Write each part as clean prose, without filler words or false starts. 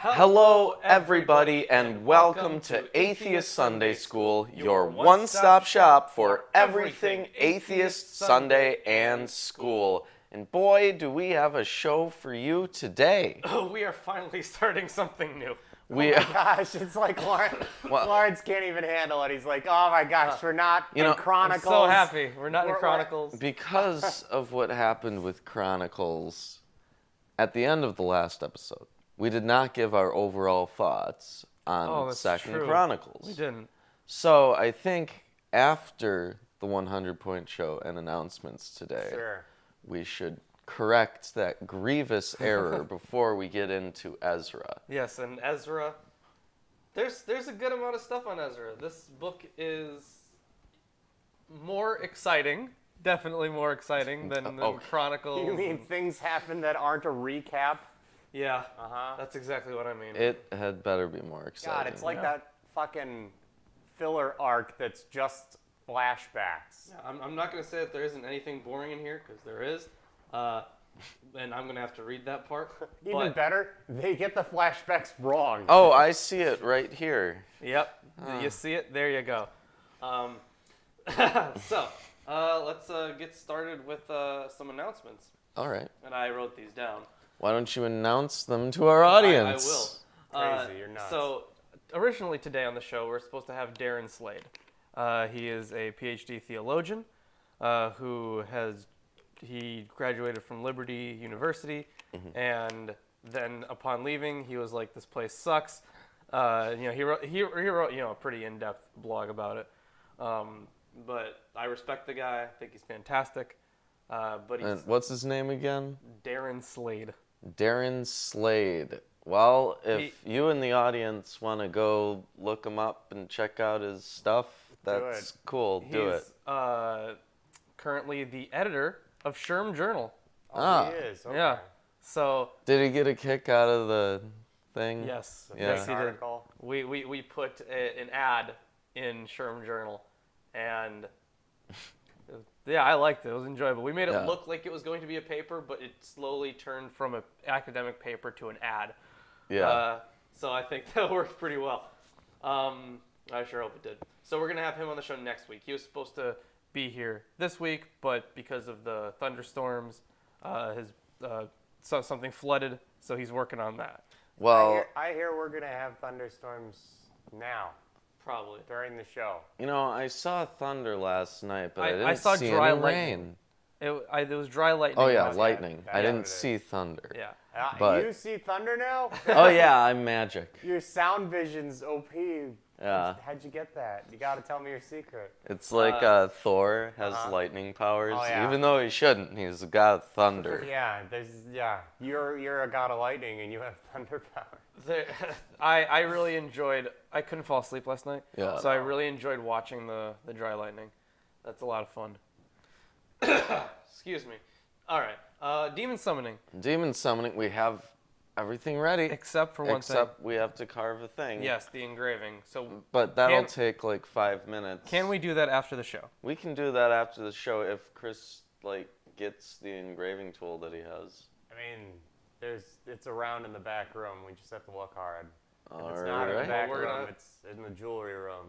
Hello, everybody, and welcome to Atheist Sunday School, your one-stop shop for everything Atheist Sunday and School. And boy, do we have a show for you today. Oh, we are finally starting something new. Oh my gosh, it's like Lawrence can't even handle it. He's like, oh my gosh, we're not in Chronicles. I'm so happy. We're not in Chronicles. Because of what happened with Chronicles at the end of the last episode, we did not give our overall thoughts on Second Chronicles. We didn't. So I think after the 100-point show and announcements today, we should correct that grievous error before we get into Ezra. Yes, and Ezra, there's a good amount of stuff on Ezra. This book is more exciting, definitely more exciting than Chronicles. You mean things happen that aren't a recap? Yeah, that's exactly what I mean. It had better be more exciting. God, it's like that fucking filler arc that's just flashbacks. Yeah, I'm not going to say that there isn't anything boring in here, because there is. And I'm going to have to read that part. Even better, they get the flashbacks wrong. Oh, I see it right here. Yep. You see it? There you go. So, let's get started with some announcements. All right. And I wrote these down. Why don't you announce them to our audience? I will. Crazy, you're nuts. So, originally today on the show, we're supposed to have Darren Slade. He is a PhD theologian who he graduated from Liberty University, and then upon leaving, he was like, "This place sucks." He wrote a pretty in-depth blog about it. But I respect the guy. I think he's fantastic. But And what's his name again? Darren Slade. Darren Slade. Well, if you in the audience want to go look him up and check out his stuff, that's cool. Do it. He's currently the editor of Sherm Journal. Oh, he is. Okay. Yeah. So. Did he get a kick out of the thing? Yes. Yeah. Yes, he did. We put an ad in Sherm Journal, and yeah, I liked it. It was enjoyable. We made it look like it was going to be a paper, but it slowly turned from an academic paper to an ad. Yeah. So I think that worked pretty well. I sure hope it did. So we're going to have him on the show next week. He was supposed to be here this week, but because of the thunderstorms, something flooded, so he's working on that. Well, I hear we're going to have thunderstorms now. Probably. During the show. you know, I saw thunder last night, but I I didn't saw see dry any lightning. rain. It was dry lightning. Oh, yeah, last night. lightning. I didn't what it see thunder. Yeah. But- You see thunder now? Oh, yeah, I'm magic. Your sound vision's OP. Yeah. How'd you get that? You got to tell me your secret. It's like Thor has lightning powers, Oh, yeah. even though he shouldn't. He's a god of thunder. Yeah, you're a god of lightning and you have thunder power. I really enjoyed. I couldn't fall asleep last night. Yeah. So I really enjoyed watching the dry lightning. That's a lot of fun. Excuse me. All right. Demon summoning. Demon summoning, we have everything ready. Except for one thing. Except we have to carve a thing. Yes, the engraving. So. But that'll take like 5 minutes. Can we do that after the show? We can do that after the show if Chris gets the engraving tool that he has. I mean, it's around in the back room. We just have to look hard. If it's All not in the right. back room, it's in the jewelry room.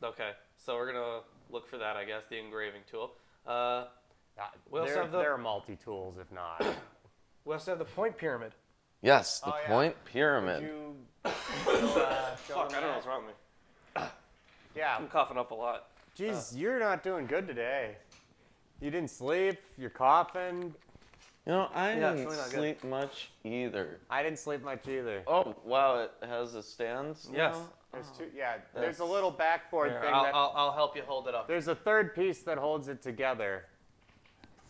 Okay. So we're gonna look for that, I guess, the engraving tool. We also have there are multi-tools, if not. We also have the point pyramid. Yes, the point pyramid. Fuck, I don't know what's wrong with me. Yeah. I'm coughing up a lot. Jeez, you're not doing good today. You didn't sleep. You're coughing. You know, I didn't really not good. sleep much either. I didn't sleep much either. Oh, wow, it has a stand Yes. now? There's two. Yeah. There's a little backboard thing. I'll help you hold it up. There's a third piece that holds it together.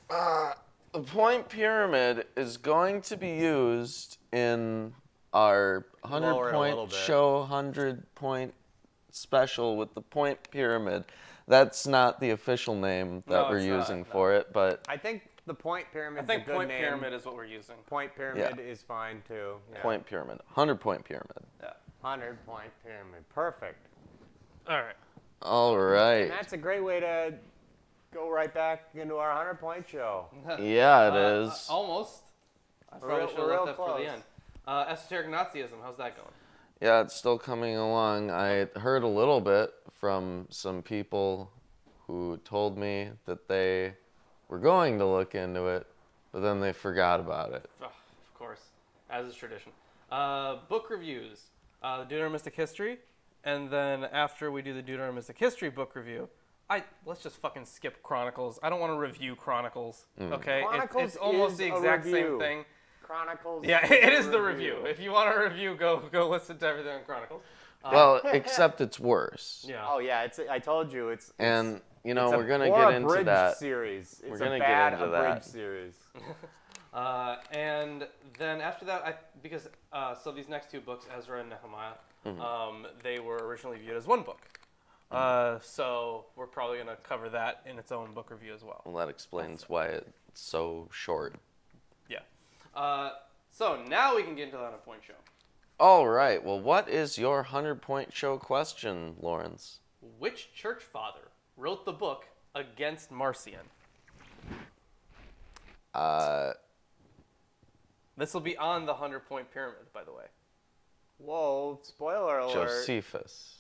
The point pyramid is going to be used in our Lower it a little 100-point bit. show, 100-point special with the point pyramid. That's not the official name that we're it's not, using no. for it, but I think the point pyramid. I think a good point name. pyramid is what we're using. Point pyramid is fine too. Yeah. point pyramid, 100-point pyramid. Yeah. 100-point pyramid. Perfect. All right. All right. And that's a great way to go right back into our 100-point show. Yeah, it is. Almost. I probably We're should have real left that for the close. end. Esoteric Nazism, how's that going? Yeah, it's still coming along. I heard a little bit from some people who told me that they were going to look into it, but then they forgot about it. Oh, of course, as is tradition. Book reviews, the Deuteronomistic History, and then after we do the Deuteronomistic History book review, let's just fucking skip Chronicles. I don't want to review Chronicles. Okay, Chronicles it's almost is the a exact review. same thing. Chronicles. Yeah, is it a is the review. If you want a review, go listen to everything on Chronicles. Well, except it's worse. Yeah. Oh yeah, I told you it's And, you know, it's we're going to or get a into bridge that. series. It's We're a gonna bad get into abridged that. series. And then after that, so these next two books, Ezra and Nehemiah, they were originally viewed as one book. So we're probably going to cover that in its own book review as well. Well, that explains why it's so short. Yeah. So now we can get into the 100-point show. All right. Well, what is your 100-point show question, Lawrence? Which church father wrote the book Against Marcion? This will be on the 100-point pyramid, by the way. Whoa! Spoiler alert. Josephus.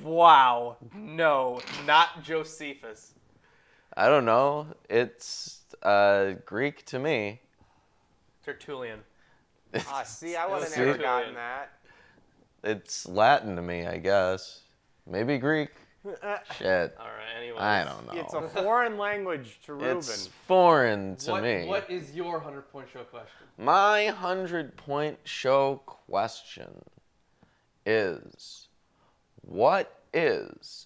Wow. No, not Josephus. I don't know. It's Greek to me. Tertullian. See, I would have See? never gotten that. It's Latin to me, I guess. Maybe Greek. Shit. All right, anyways. I don't know. It's a foreign language to Reuben. It's foreign to me. What is your 100-point show question? My 100-point show question is, what is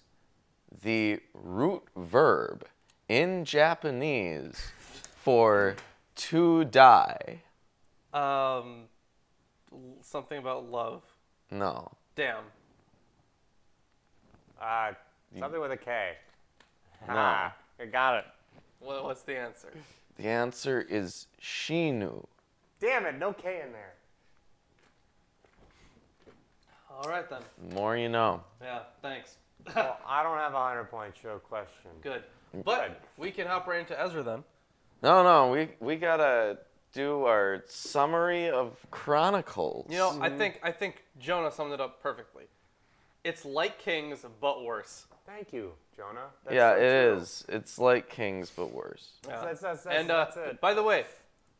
the root verb in Japanese for to die? Something about love. No. Damn. Something with a K. No. I got it. What's the answer? The answer is shinu. Damn it, no K in there. All right, then. The more you know. Yeah, thanks. Well, I don't have a 100-point show question. Good. But we can hop right into Ezra then. No, we gotta do our summary of Chronicles. You know, I think Jonah summed it up perfectly. It's like Kings, but worse. Thank you, Jonah. That's Yeah, so it true. is. It's like Kings, but worse. Yeah. That's it. By the way,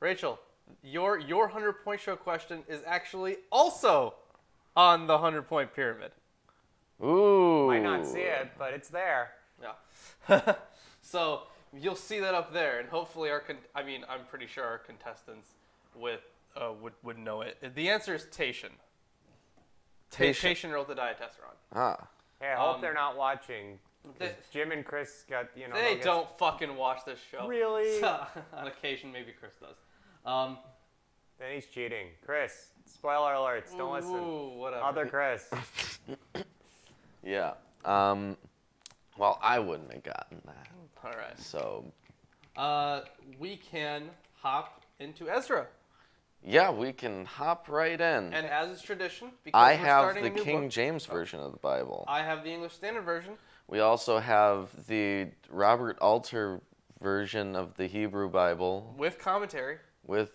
Rachel, your 100-point show question is actually also on the 100-point pyramid. Ooh. Might not see it, but it's there. Yeah. So you'll see that up there, and hopefully I'm pretty sure our contestants would know it. The answer is Tatian. Tatian wrote the Diatessaron. Ah. Hey, I hope they're not watching. 'Cause They- Jim and Chris got, They they'll get- don't fucking watch this show. Really? So, on occasion, maybe Chris does. Then he's cheating. Chris, spoiler alerts. Don't listen. Ooh, whatever. Other Chris. Yeah. Well, I wouldn't have gotten that. All right. So, We can hop into Ezra. yeah, we can hop right in. And as is tradition, because I we're have starting the a new King book, James version of the Bible. I have the English Standard Version. We also have the Robert Alter version of the Hebrew Bible With commentary. with,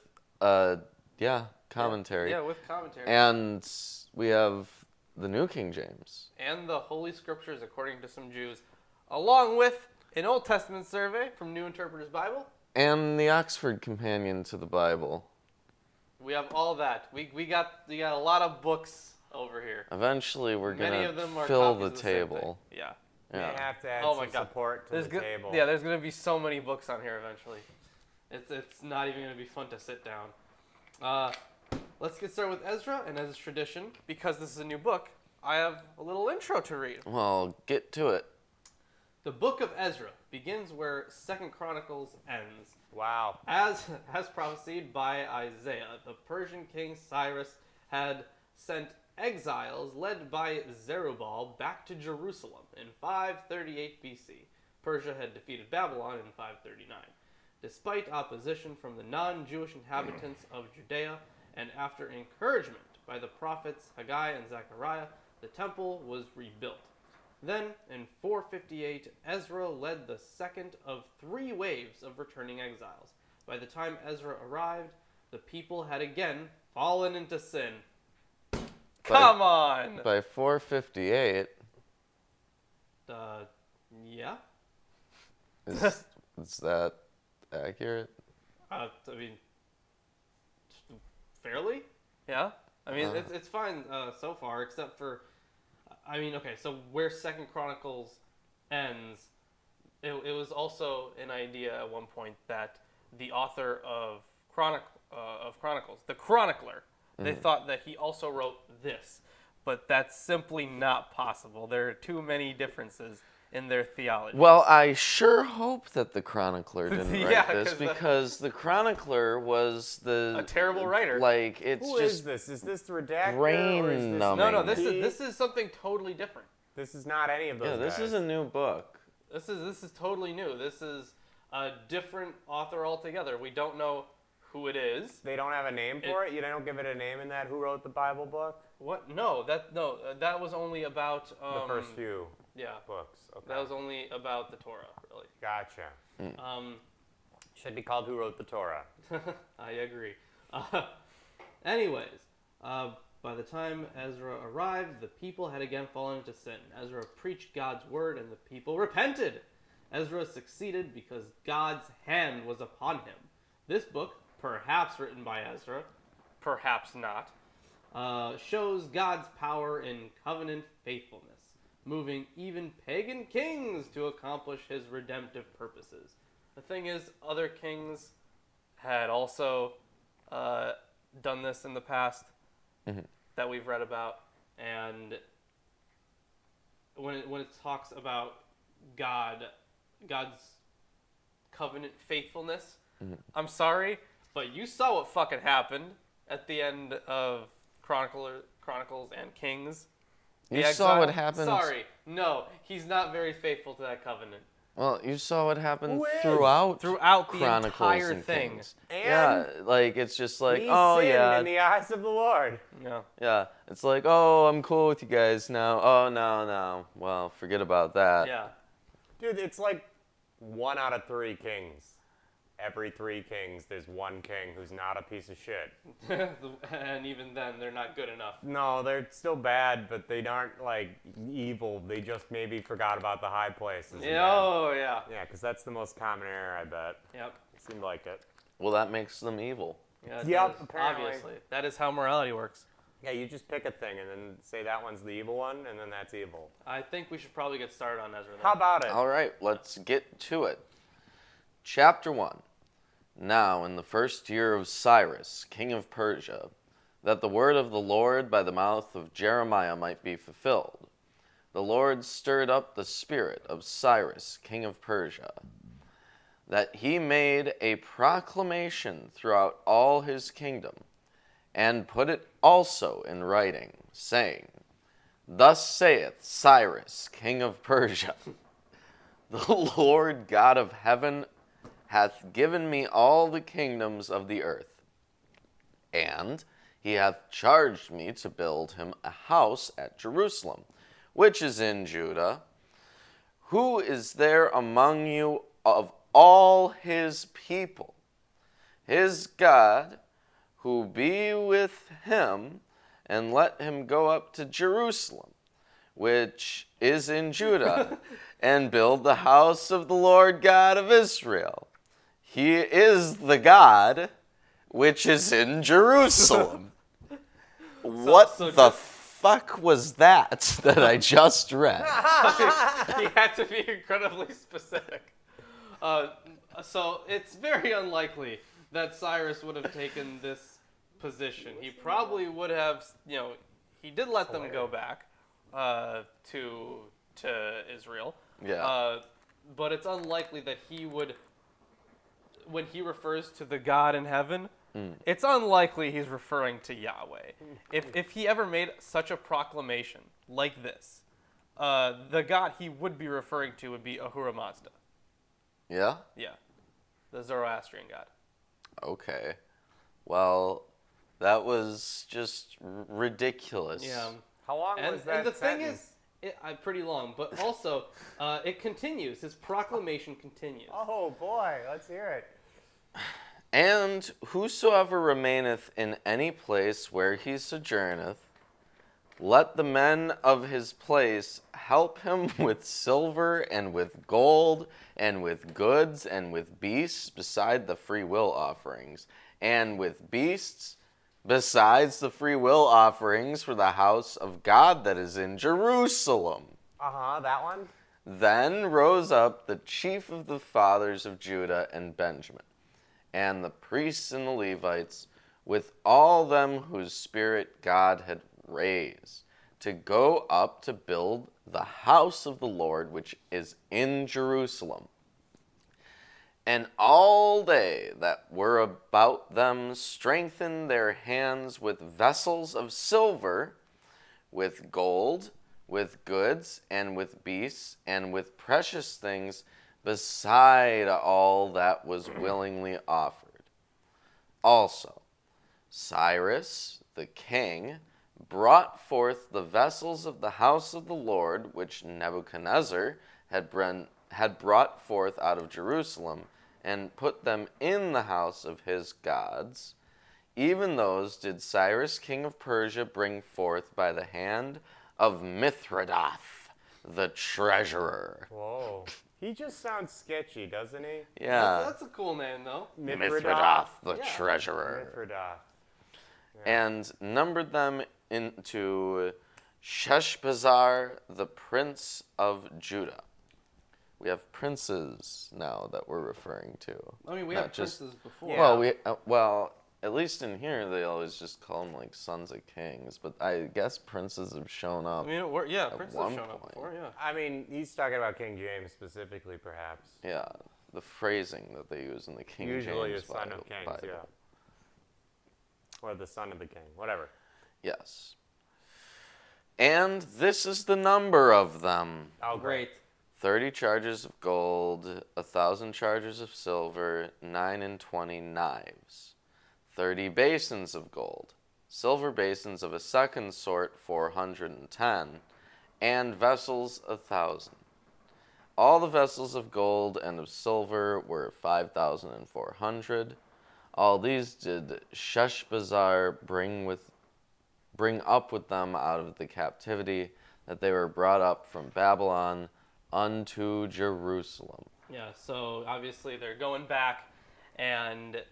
commentary. Yeah, with commentary. And we have the New King James. And the Holy Scriptures according to some Jews, along with an Old Testament survey from New Interpreter's Bible. And the Oxford Companion to the Bible. We have all that. We got a lot of books over here. Eventually, we're Many going of them to are fill copies the of same table. thing. Yeah. We Yeah. have to add Oh my some God. support to the table. There's going to be so many books on here eventually. It's not even going to be fun to sit down. Let's get started with Ezra, and as is tradition, because this is a new book, I have a little intro to read. Well, get to it. The book of Ezra begins where 2nd Chronicles ends. Wow. As prophesied by Isaiah, the Persian king Cyrus had sent exiles led by Zerubbabel back to Jerusalem in 538 BC. Persia had defeated Babylon in 539. Despite opposition from the non-Jewish inhabitants of Judea, and after encouragement by the prophets Haggai and Zechariah, the temple was rebuilt. Then, in 458, Ezra led the second of 3 waves of returning exiles. By the time Ezra arrived, the people had again fallen into sin. Come on! By 458. Yeah? Is that accurate? I mean, fairly? Yeah? I mean, it's fine so far, except for, I mean, okay, so where Second Chronicles ends, it was also an idea at one point that the author of Chronicles, the chronicler, they thought that he also wrote this, but that's simply not possible. There are too many differences in their theology. Well, I sure hope that the chronicler didn't Yeah, write this, because the chronicler was a terrible writer. Like, it's Who just is this? Is this the redactor? brain or is this numbing. No, this is something totally different. This is not any of those yeah. This guys. is a new book. This is totally new. This is a different author altogether. We don't know who it is. They don't have a name for it? You don't give it a name in that? Who wrote the Bible book? What? No, that was only about The first few yeah. books. Okay. That was only about the Torah, really. Gotcha. Should be called Who Wrote the Torah. I agree. Anyways, by the time Ezra arrived, the people had again fallen into sin. Ezra preached God's word, and the people repented. Ezra succeeded because God's hand was upon him. This book, perhaps written by Ezra, perhaps not, shows God's power in covenant faithfulness, moving even pagan kings to accomplish his redemptive purposes. The thing is, other kings had also done this in the past that we've read about, and when it talks about God's covenant faithfulness, I'm sorry, but you saw what fucking happened at the end of Chronicles and Kings. You saw what happened. Sorry, no, he's not very faithful to that covenant. Well, you saw what happened Who is? throughout the Chronicles entire and thing. Kings. And yeah, like it's just like, he oh sinned yeah, in the eyes of the Lord. Yeah. yeah. It's like, oh, I'm cool with you guys now. Oh no. Well, forget about that. Yeah. Dude, it's like 1 out of 3 kings. Every 3 kings, there's one king who's not a piece of shit. And even then, they're not good enough. No, they're still bad, but they aren't, like, evil. They just maybe forgot about the high places. Yeah, oh, yeah. Yeah, because that's the most common error, I bet. Yep. Seemed like it. Well, that makes them evil. Yeah, it Yep, does, apparently. obviously. That is how morality works. Yeah, you just pick a thing and then say that one's the evil one, and then that's evil. I think we should probably get started on Ezra then. How about it? All right, let's get to it. Chapter 1. Now, in the first year of Cyrus, king of Persia, that the word of the Lord by the mouth of Jeremiah might be fulfilled, the Lord stirred up the spirit of Cyrus, king of Persia, that he made a proclamation throughout all his kingdom, and put it also in writing, saying, Thus saith Cyrus, king of Persia, the Lord God of heaven hath given me all the kingdoms of the earth, and he hath charged me to build him a house at Jerusalem, which is in Judah. Who is there among you of all his people? His God, who be with him, and let him go up to Jerusalem, which is in Judah, and build the house of the Lord God of Israel. He is the God which is in Jerusalem. What the fuck was that I just read? He had to be incredibly specific. So it's very unlikely that Cyrus would have taken this position. He probably would have, he did let them go back to Israel. Yeah. But it's unlikely that he would, when he refers to the God in heaven, it's unlikely he's referring to Yahweh. If he ever made such a proclamation like this, the God he would be referring to would be Ahura Mazda. Yeah? Yeah. The Zoroastrian God. Okay. Well, that was just ridiculous. Yeah. How long was that And the thing sentence? is, pretty long, but also it continues. His proclamation continues. Oh, boy. Let's hear it. And whosoever remaineth in any place where he sojourneth, let the men of his place help him with silver and with gold and with goods and with beasts beside the free will offerings, and with beasts besides the free will offerings for the house of God that is in Jerusalem. That one? Then rose up the chief of the fathers of Judah and Benjamin, and the priests and the Levites, with all them whose spirit God had raised, to go up to build the house of the Lord which is in Jerusalem. And all they that were about them strengthened their hands with vessels of silver, with gold, with goods, and with beasts, and with precious things, beside all that was willingly offered. Also, Cyrus the king brought forth the vessels of the house of the Lord, which Nebuchadnezzar had brought forth out of Jerusalem, and put them in the house of his gods. Even those did Cyrus king of Persia bring forth by the hand of Mithridath, the treasurer. Whoa. He just sounds sketchy, doesn't he? Yeah, That's a cool name, though. Mithridath, the Yeah. treasurer. Mithridath. And numbered them into Sheshbazzar, the prince of Judah. We have princes now that we're referring to. I mean, we Not had just- princes before. Yeah. Well, at least in here they always just call them like sons of kings, but I guess princes have shown up. I mean, princes have one shown up point. before, yeah. I mean, he's talking about King James specifically, perhaps. Yeah, the phrasing that they use in the King Usually James the son of kings, Bible. yeah. Or the son of the king, whatever. Yes. And this is the number of them. Oh, Great. 30 charges of gold, 1,000 charges of silver, 9 and 20 knives, 30 basins of gold, silver basins of a second sort 410, and vessels 1,000. All the vessels of gold and of silver were 5,400. All these did Sheshbazzar bring up with them out of the captivity that they were brought up from Babylon unto Jerusalem. Yeah, so obviously they're going back, and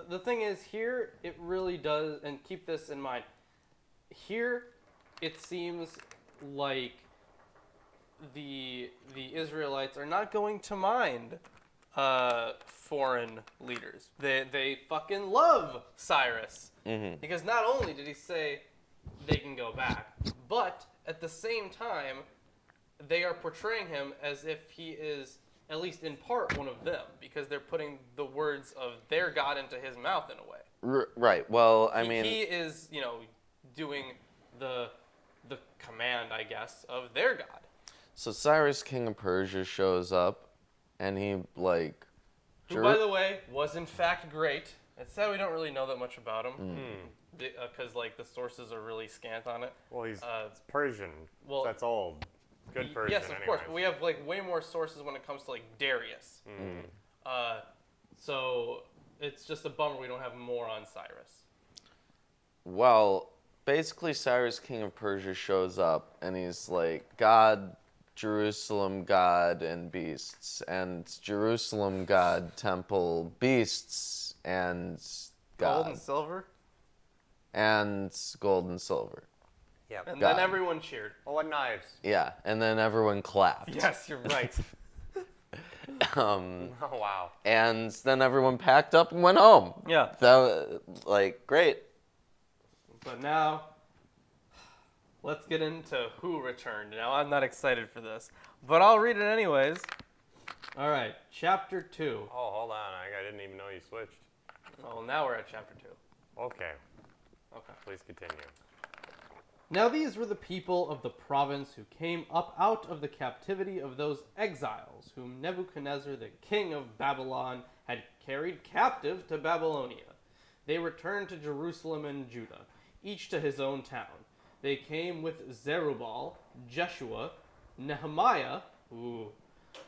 the thing is, here it really does, and keep this in mind, here it seems like the Israelites are not going to mind foreign leaders. They fucking love Cyrus. Because not only did he say they can go back, but at the same time, they are portraying him as if he is, at least in part, one of them, because they're putting the words of their God into his mouth in a way. Right. Well, I He mean, is, doing the command, I guess, of their God. so Cyrus, king of Persia, shows up, and he Who, by the way, was in fact great. It's sad we don't really know that much about him, because the sources are really scant on it. Well, he's Uh, Persian. well, That's old. Good Persian, Yes, of course, but anyways. we have way more sources when it comes to Darius. So it's just a bummer we don't have more on Cyrus. well, basically Cyrus, king of Persia, shows up, and he's like, God, Jerusalem, God, and beasts, and Jerusalem, God, temple, beasts, and God, Gold and silver, and gold and silver. Yep. and God. then everyone cheered. Oh, what knives? Yeah, and then everyone clapped. Yes, you're right. Oh, wow. And then everyone packed up and went home. Yeah. That great. But now, let's get into who returned. Now, I'm not excited for this, but I'll read it anyways. All right, chapter 2. Oh, hold on. I didn't even know you switched. Well, now we're at chapter 2. Okay. Okay. Please continue. Now these were the people of the province who came up out of the captivity of those exiles whom Nebuchadnezzar the king of Babylon had carried captive to Babylonia. They returned to Jerusalem and Judah, each to his own town. They came with Zerubbabel, Jeshua, Nehemiah,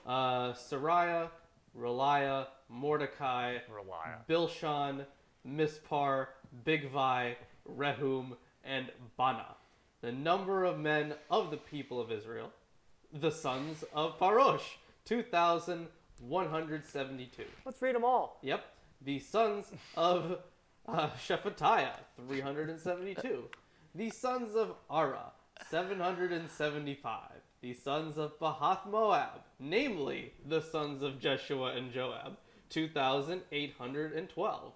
Sariah, Reliah, Mordecai, Reliant. Bilshan, Mispar, Bigvai, Rehum, and Bana. The number of men of the people of Israel. The sons of Parosh, 2,172. Let's read them all. Yep. The sons of Shephatiah, 372. The sons of Ara, 775. The sons of Bahath Moab, namely the sons of Jeshua and Joab, 2,812.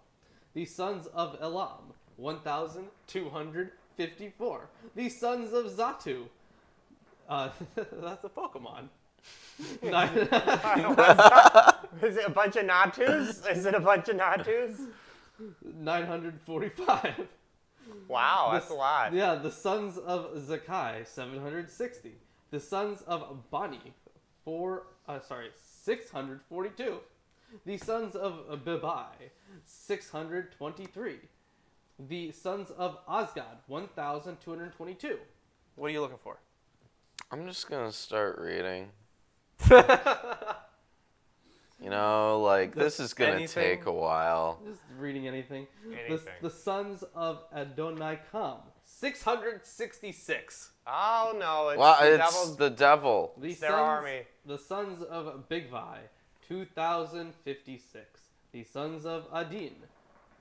The sons of Elam, 1,254. The sons of Zatu, that's a Pokemon. Is it a bunch of Natus? Is it a bunch of Natus? 945. Wow, that's a lot. Yeah, the sons of Zakai, 760. The sons of Bani, 642. The sons of Bebai, 623. The sons of Osgad, 1,222. What are you looking for? I'm just gonna start reading. You know, like, this is gonna anything? take a while. Just reading anything. Anything. The sons of Adonikam, 666. Oh no, it's Well, the it's devil's. the devil. It's their army. The sons of Bigvai, 2,056. The sons of Adin,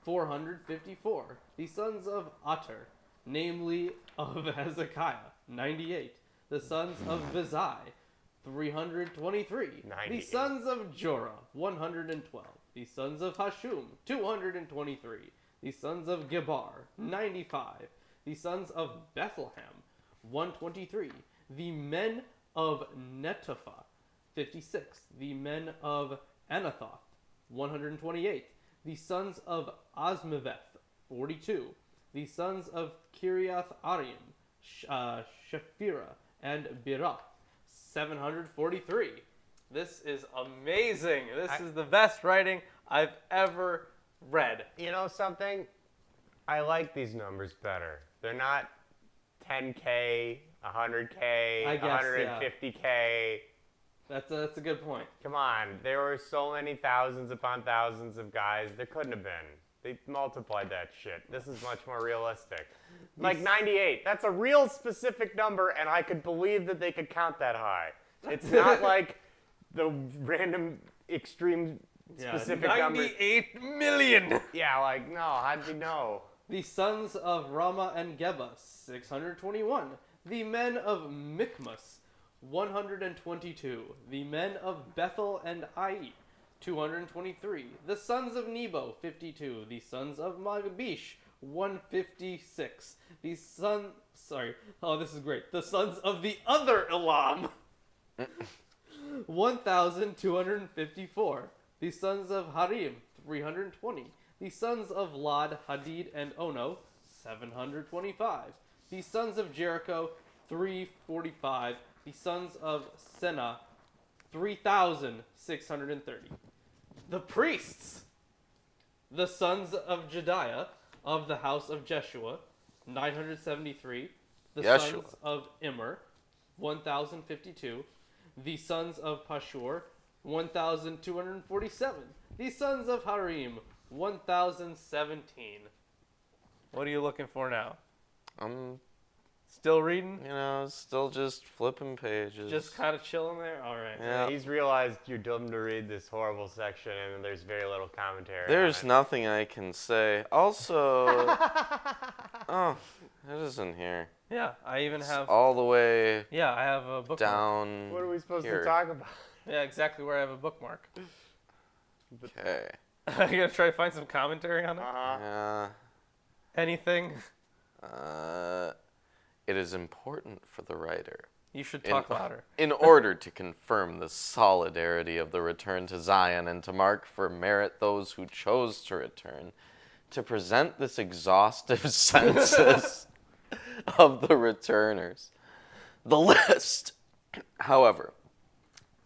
454. The sons of Ater, namely of Hezekiah, 98. The sons of Vizai, 323. The 98. sons of Jorah, 112. The sons of Hashum, 223. The sons of Gebar, 95. The sons of Bethlehem, 123. The men of Netopha, 56. The men of Anathoth, 128. The sons of Asmaveth, 42. The sons of Kiriath Arim, Shephirah, and Birath, 743. This is amazing. This is the best writing I've ever read. You know something? I like these numbers better. They're not 10K, 100K, I guess, 150K. That's a good point. Come on, there were so many thousands upon thousands of guys. There couldn't have been. They multiplied that shit. This is much more realistic. Like 98. That's a real specific number, and I could believe that they could count that high. It's not like the random extreme specific number. 98 million. Yeah, like, no, how'd you know? The sons of Rama and Geba, 621. The men of Michmas, 122. The men of Bethel and Ai, 223. The sons of Nebo, 52. The sons of Magbish, 156. The son... Sorry. Oh, this is great. The sons of the other Elam, 1,254. The sons of Harim, 320. The sons of Lod, Hadid, and Ono, 725. The sons of Jericho, 345. The sons of Senah, 3,630. The priests. The sons of Jediah of the house of Jeshua, 973. The Yeshua. sons of Immer, 1,052. The sons of Pashur, 1,247. The sons of Harim, 1,017. What are you looking for now? I'm, Still reading? still just flipping pages. Just kind of chilling there? All right. Yeah. He's realized you're dumb to read this horrible section, and there's very little commentary. There's on it. nothing I can say. Also, oh, it isn't here. Yeah, I even It's have... all the way Yeah, I have a bookmark. down. What are we supposed here. to talk about? Yeah, exactly where I have a bookmark. Okay. Are you going to try to find some commentary on it? Uh-huh. Anything? It is important for the writer, You should talk louder. in order to confirm the solidarity of the return to Zion and to mark for merit those who chose to return, to present this exhaustive census of the returners. The list, however,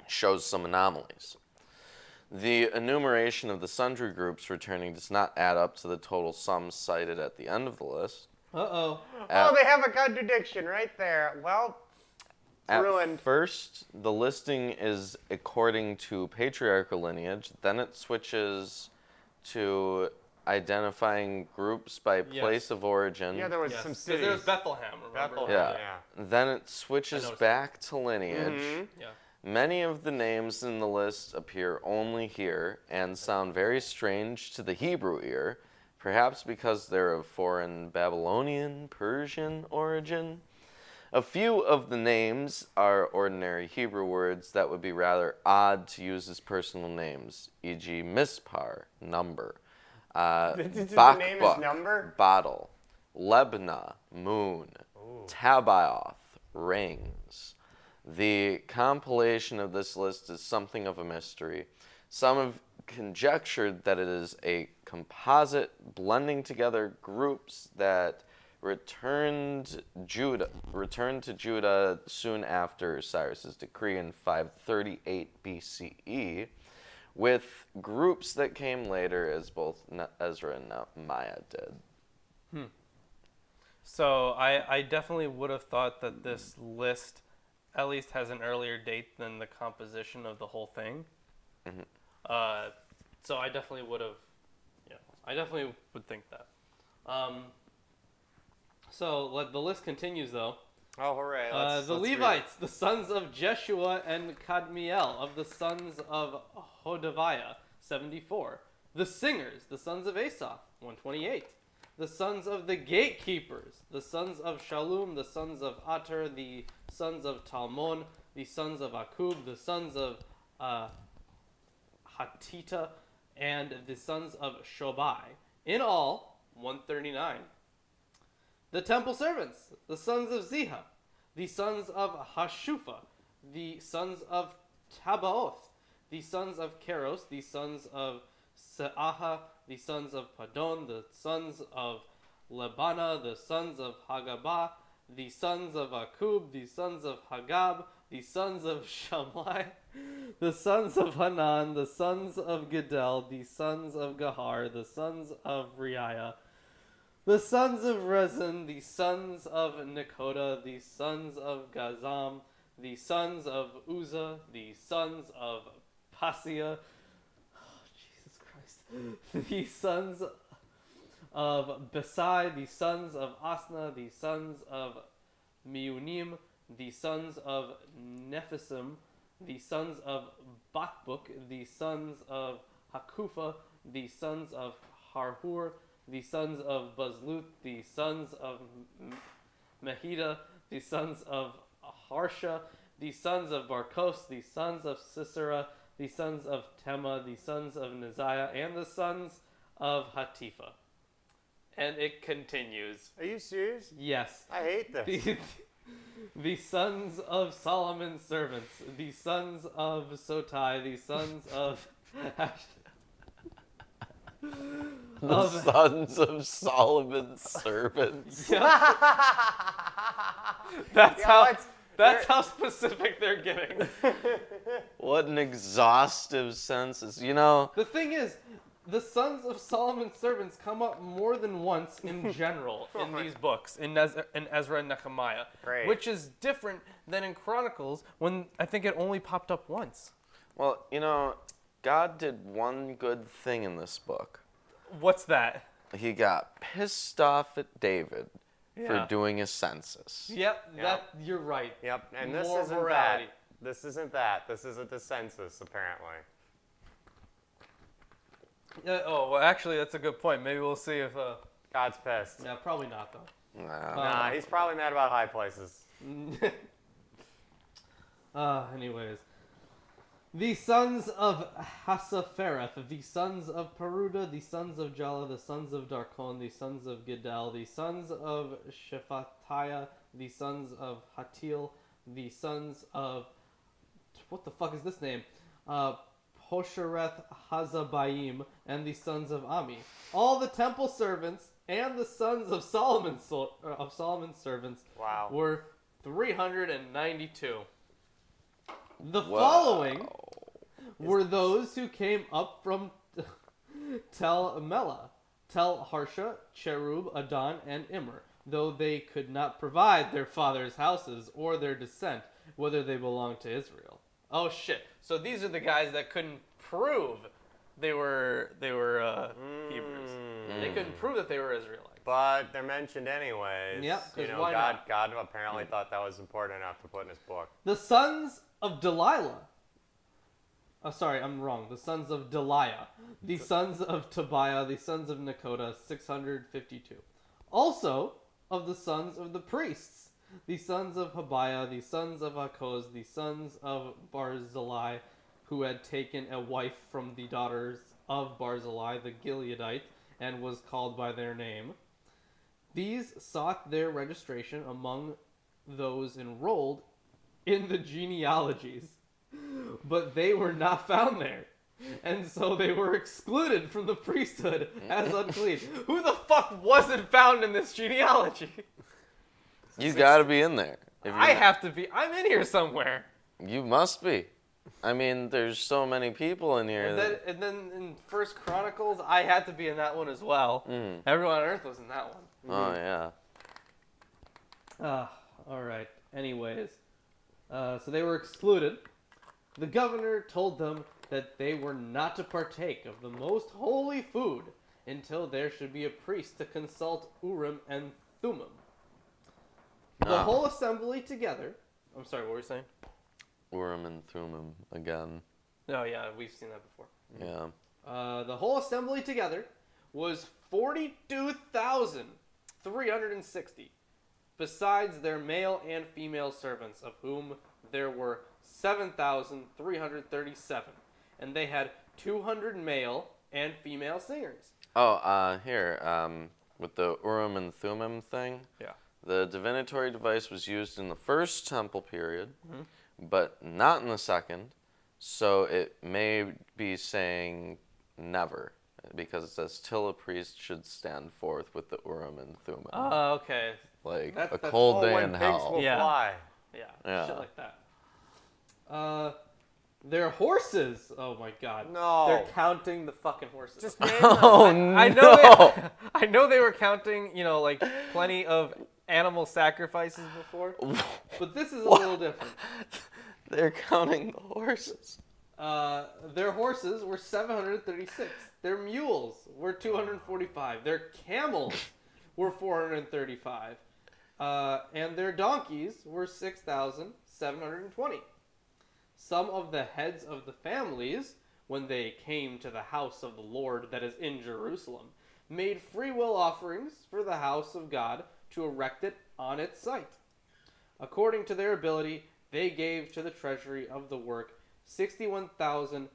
shows some anomalies. The enumeration of the sundry groups returning does not add up to the total sums cited at the end of the list. Uh-oh. Oh, they have a contradiction right there. Well, ruined. First, the listing is according to patriarchal lineage. Then it switches to identifying groups by place of origin. Yeah, there was Yes, some 'cause cities. there was Bethlehem, remember? Bethlehem. Yeah. Yeah. Then it switches noticed back to lineage. Yeah. Many of the names in the list appear only here and sound very strange to the Hebrew ear, perhaps because they're of foreign Babylonian, Persian origin. A few of the names are ordinary Hebrew words that would be rather odd to use as personal names, e.g. Mispar, number, The name is Bakbuk, number? bottle, Lebna, moon, Tabaoth, rings. The compilation of this list is something of a mystery. Some have conjectured that it is a composite blending together groups that returned to Judah soon after Cyrus's decree in 538 BCE, with groups that came later, as both Ezra and Nehemiah did. So I definitely would have thought that this list at least has an earlier date than the composition of the whole thing. So I definitely would have, I definitely would think that. So the list continues though. Oh, hooray. The Levites, the sons of Jeshua and Kadmiel, of the sons of Hodaviah, 74. The singers, the sons of Asaph, 128. The sons of the gatekeepers, the sons of Shallum, the sons of Ater, the sons of Talmon, the sons of Akub, the sons of Hatita, and the sons of Shobai. In all, 139. The temple servants, the sons of Ziha, the sons of Hashufa, the sons of Tabaoth, the sons of Keros, the sons of Seaha, the sons of Padon, the sons of Lebana, the sons of Hagabah, the sons of Akub, the sons of Hagab, the sons of Shammai, the sons of Hanan, the sons of Gedel, the sons of Gahar, the sons of Reiah, the sons of Rezin, the sons of Nekoda, the sons of Gazam, the sons of Uzzah, the sons of Pasia, Jesus Christ, the sons of Besai, the sons of Asna, the sons of Meunim, the sons of Nephisim, the sons of Bakbuk, the sons of Hakufa, the sons of Harhur, the sons of Bazluth, the sons of Mehida, the sons of Harsha, the sons of Barkos, the sons of Sisera, the sons of Tema, the sons of Neziah, and the sons of Hatifa. And it continues. Are you serious? Yes. I hate this. The sons of Solomon's servants, the sons of Sotai, the sons of The sons of Solomon's servants. That's Yeah, how specific they're getting. What an exhaustive census. You know, The thing is, the sons of Solomon's servants come up more than once in general in these books, in Ezra and Nehemiah, Great. which is different than in Chronicles when I think it only popped up once. well, you know, God did one good thing in this book. What's that? He got pissed off at David for Yeah. doing a census. Yep, you're right. Yep, and this More isn't morality. that. This isn't that. This isn't the census, apparently. Oh, well, actually, that's a good point. Maybe we'll see if. God's pissed. Yeah, probably not though. Nah. Nah, he's probably mad about high places. Anyways. The sons of Hasaphereth, the sons of Peruda, the sons of Jala, the sons of Darkon, the sons of Gedal, the sons of Shephatiah, the sons of Hatil, the sons of... What the fuck is this name? Poshereth Hazabaim, and the sons of Ami. All the temple servants and the sons of Solomon's servants Wow. were 392. The Wow. following were those who came up from Tel Melah, Tel Harsha, Cherub, Adon, and Immer, though they could not provide their fathers' houses or their descent. whether they belong to Israel. Oh shit! So these are the guys that couldn't prove they were Hebrews. They couldn't prove that they were Israelites. But they're mentioned anyways. Yep, 'cause you know, why not? God apparently thought that was important enough to put in his book. The sons of Delilah. Oh, sorry, I'm wrong. The sons of Deliah. The sons of Tobiah. The sons of Nekoda, 652. Also, of the sons of the priests. The sons of Habiah. The sons of Hakoz. The sons of Barzillai, who had taken a wife from the daughters of Barzillai, the Gileadite, and was called by their name. These sought their registration among those enrolled in the genealogies, but they were not found there, and so they were excluded from the priesthood as unclean. Who the fuck wasn't found in this genealogy? You gotta be in there. If I have to be. I'm in here somewhere. You must be. I mean, there's so many people in here. And then in First Chronicles, I had to be in that one as well. Everyone on Earth was in that one. Oh, yeah. All right. Anyways, so they were excluded. The governor told them that they were not to partake of the most holy food until there should be a priest to consult Urim and Thummim. The whole assembly together. I'm sorry, what were you saying? Urim and Thummim again. Oh, yeah, we've seen that before. Yeah. The whole assembly together was 42,360, besides their male and female servants, of whom there were 7,337, and they had 200 male and female singers. Oh, here, with the Urim and Thummim thing. Yeah. The divinatory device was used in the first temple period, but not in the second. So it may be saying never, because it says till a priest should stand forth with the Urim and Thummim. Oh, okay. Like That's- a that's- cold day when in pigs hell. will Yeah. fly. Yeah, shit like that. Their horses. Oh my god. No. They're counting the fucking horses. Just name Oh them. I know no! I know they were counting, like plenty of animal sacrifices before, but this is a little different. They're counting the horses. Their horses were 736. Their mules were 245. Their camels were 435. And their donkeys were 6,720. Some of the heads of the families, when they came to the house of the Lord that is in Jerusalem, made free will offerings for the house of God to erect it on its site. According to their ability, they gave to the treasury of the work 61,000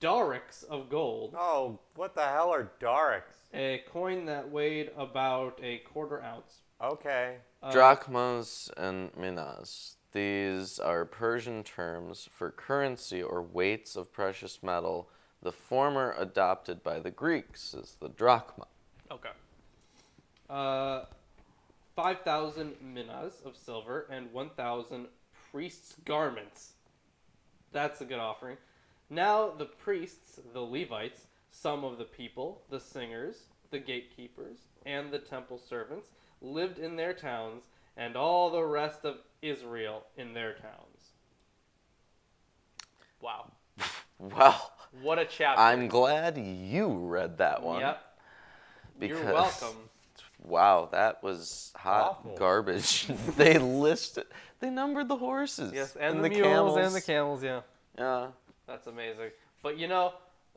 darics of gold, Oh, what the hell are darics? a coin that weighed about a quarter ounce. Okay. Drachmas and minas. These are Persian terms for currency or weights of precious metal. The former, adopted by the Greeks, is the drachma. Okay. 5,000 minas of silver and 1,000 priests' garments. That's a good offering. Now the priests, the Levites, some of the people, the singers, the gatekeepers, and the temple servants lived in their towns, and all the rest of Israel in their towns. Wow. Well, What a chapter. I'm glad you read that one. Yep. Because, You're welcome. Wow, that was hot Awful. garbage. They numbered the horses. Yes, and the mules and the camels, yeah. Yeah. That's amazing. But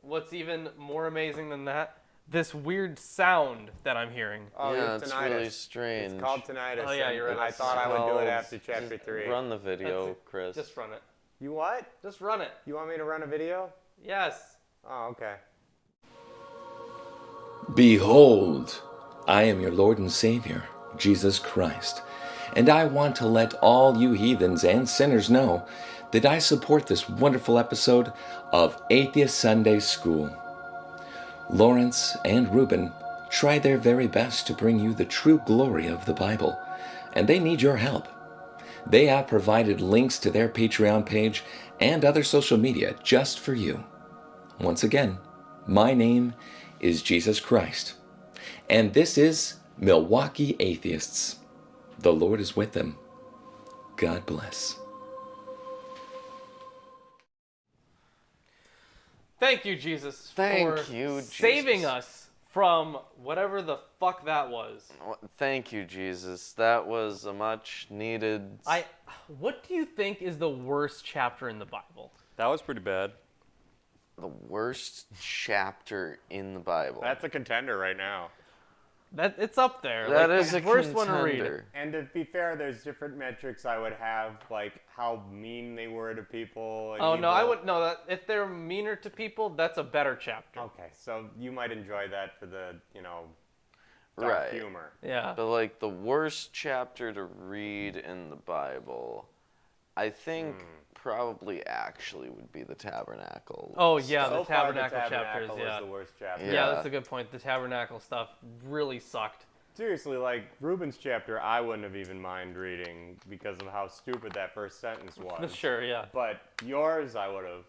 what's even more amazing than that? This weird sound that I'm hearing. Oh, Yeah, you have it's tinnitus. really strange. It's called tinnitus. Oh, yeah, and you're right. I thought I would do it Smells. after chapter 3. Run the video, Chris. Just run it. You what? Just run it. You want me to run a video? Yes. Oh, okay. Behold, I am your Lord and Savior, Jesus Christ, and I want to let all you heathens and sinners know that I support this wonderful episode of Atheist Sunday School. Lawrence and Reuben try their very best to bring you the true glory of the Bible, and they need your help. They have provided links to their Patreon page and other social media just for you. Once again, my name is Jesus Christ, and this is Milwaukee Atheists. The Lord is with them. God bless. Thank you, Jesus, Thank for you, Jesus. saving us from whatever the fuck that was. Thank you, Jesus. That was a much needed. What do you think is the worst chapter in the Bible? That was pretty bad. The worst chapter in the Bible. That's a contender right now. It's up there. That like, is the a worst one to read. contender. And to be fair, there's different metrics I would have, like how mean they were to people. And Oh no, I evil. would no. That if they're meaner to people, that's a better chapter. Okay, so you might enjoy that for the, dark Right. humor. Yeah. But like the worst chapter to read in the Bible, I think probably actually would be the Tabernacle. Oh yeah, So the far, Tabernacle chapters. Tabernacle Yeah. is the worst chapter. Yeah, Yeah. that's a good point. The Tabernacle stuff really sucked. Seriously, like Reuben's chapter, I wouldn't have even mind reading because of how stupid that first sentence was. Sure, yeah. But yours, I would have.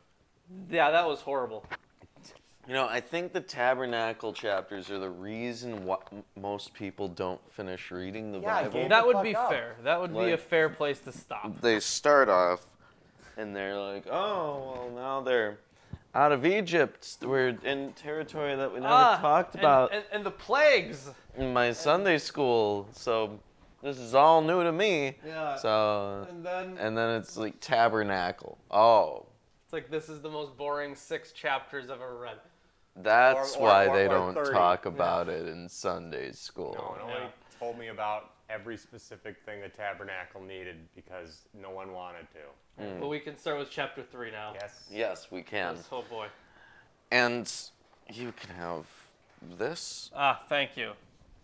Yeah, that was horrible. I think the Tabernacle chapters are the reason why most people don't finish reading the Yeah, I Bible. gave- That the would fuck be up. fair. That would be a Like- fair place to stop. They start off and they're like, oh, well, now they're out of Egypt. We're in territory that we never talked about And the plagues. in my Sunday school. So this is all new to me. Yeah. So, And then and then it's like Tabernacle. Oh, it's like this is the most boring 6 chapters I've ever read. that's why they don't 30. talk about it in Sunday school. No one only Yeah. told me about every specific thing the tabernacle needed because no one wanted to. But we can start with chapter 3 now. Yes. Yes, we can. Yes, oh boy. And you can have this Thank you.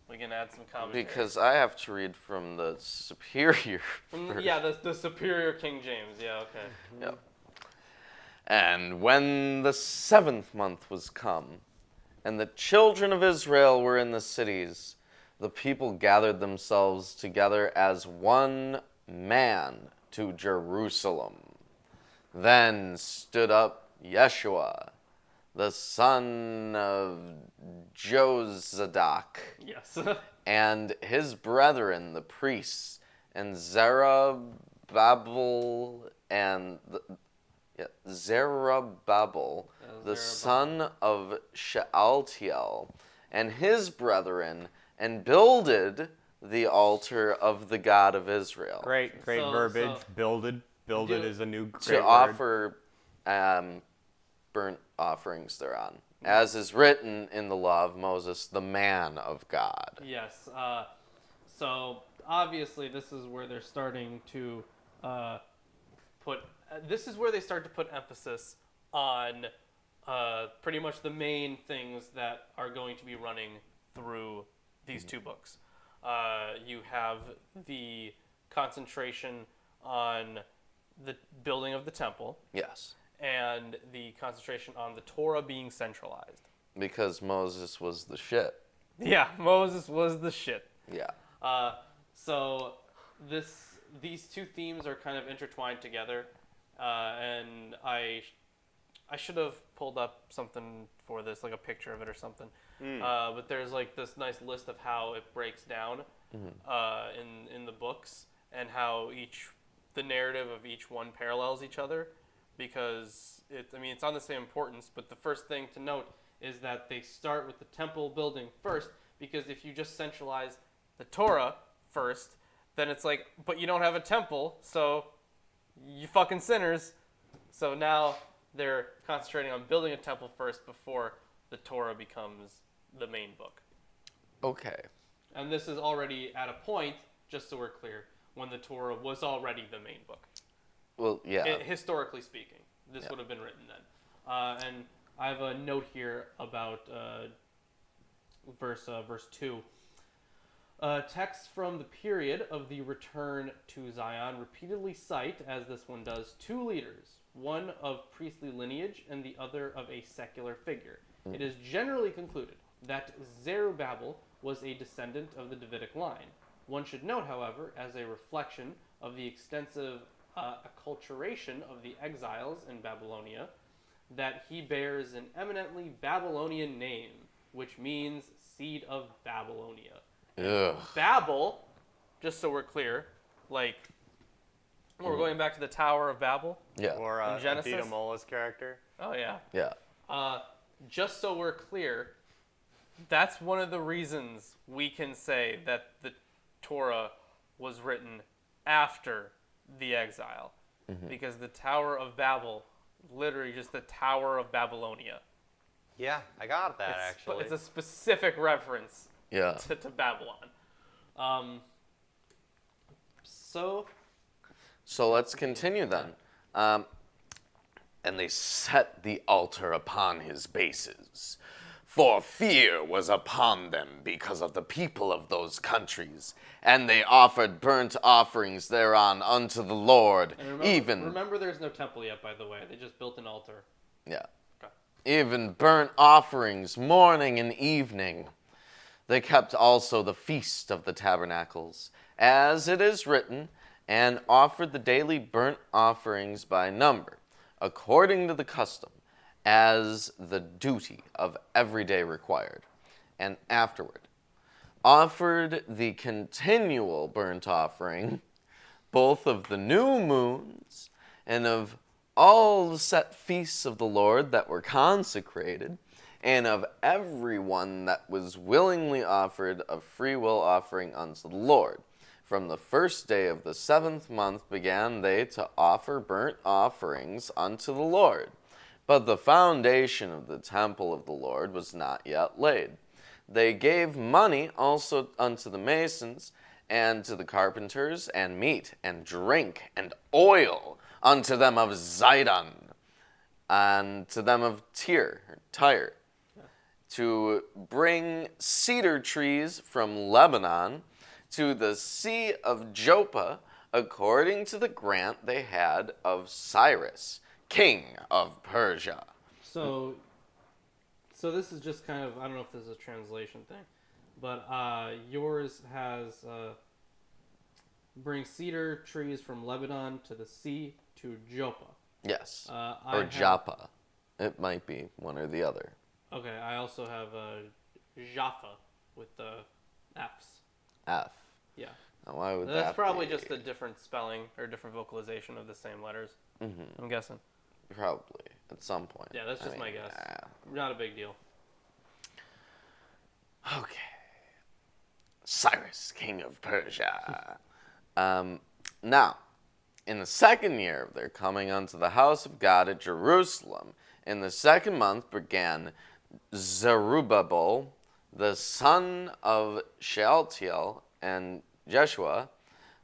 We can add some commentary. because I have to read from the superior. version. Yeah, the superior King James. Yeah, okay. Yep. And when the 7th month was come, and the children of Israel were in the cities, the people gathered themselves together as one man to Jerusalem. Then stood up Yeshua, the son of Jozadak, Yes. and his brethren, the priests, and Zerubbabel, Zerubbabel, the son of Shealtiel, and his brethren, and builded the altar of the God of Israel. Great So- verbiage. so- Builded Do- is a new great To word. offer burnt offerings thereon, as is written in the law of Moses, the man of God. Yes. So obviously, this is where they're starting to put. This is where they start to put emphasis on pretty much the main things that are going to be running through these 2 books. You have the concentration on the building of the temple Yes, and the concentration on the Torah being centralized. because Moses was the shit. Yeah, Moses was the shit. Yeah. So these 2 themes are kind of intertwined together, and I should have pulled up something for this, like a picture of it or something. But there's like this nice list of how it breaks down in the books and how the narrative of each one parallels each other, because it's on the same importance. But the first thing to note is that they start with the temple building first, because if you just centralize the Torah first, then it's like, but you don't have a temple, so you fucking sinners. So now they're concentrating on building a temple first before the Torah becomes the main book. Okay. And this is already at a point, just so we're clear, when the Torah was already the main book. Well, yeah. Historically speaking, this would have been written then. And I have a note here about verse 2. Texts from the period of the return to Zion repeatedly cite, as this one does, 2 leaders, one of priestly lineage and the other of a secular figure. It is generally concluded that Zerubbabel was a descendant of the Davidic line. One should note, however, as a reflection of the extensive acculturation of the exiles in Babylonia, that he bears an eminently Babylonian name, which means seed of Babylonia. Ugh. Babel, just so we're clear, like, we're going back to the Tower of Babel. Yeah. Or In Genesis? Adita Mola's character. Oh, yeah. Yeah. Just so we're clear, that's one of the reasons we can say that the Torah was written after the exile. Because the Tower of Babel, literally just the Tower of Babylonia. Yeah, I got that actually. It's a specific reference Yeah. to Babylon. So let's continue then. And they set the altar upon his bases. For fear was upon them because of the people of those countries, and they offered burnt offerings thereon unto the Lord. remember there's no temple yet, by the way. They just built an altar. Yeah. Okay. Even burnt offerings morning and evening. They kept also the feast of the tabernacles, as it is written, and offered the daily burnt offerings by number, according to the custom, as the duty of every day required, and afterward offered the continual burnt offering, both of the new moons and of all the set feasts of the Lord that were consecrated, and of every one that was willingly offered a free will offering unto the Lord. From the first day of the 7th month began they to offer burnt offerings unto the Lord. But the foundation of the temple of the Lord was not yet laid. They gave money also unto the masons, and to the carpenters, and meat, and drink, and oil unto them of Zidon, and to them of Tyre, to bring cedar trees from Lebanon to the sea of Joppa, according to the grant they had of Cyrus, king of Persia. So this is just kind of, I don't know if this is a translation thing, but yours has bring cedar trees from Lebanon to the sea to Joppa. Yes. I Or have- Joppa. It might be one or the other. Okay, I also have Jaffa with the F's. F. Yeah. Now, why would That's that probably be? just a different spelling or different vocalization of the same letters. I'm guessing. Probably, at some point. Yeah, that's just my guess. yeah. Not a big deal. Okay. Cyrus, king of Persia. Now, in the 2nd year of their coming unto the house of God at Jerusalem, in the 2nd month began Zerubbabel, the son of Shealtiel, and Jeshua,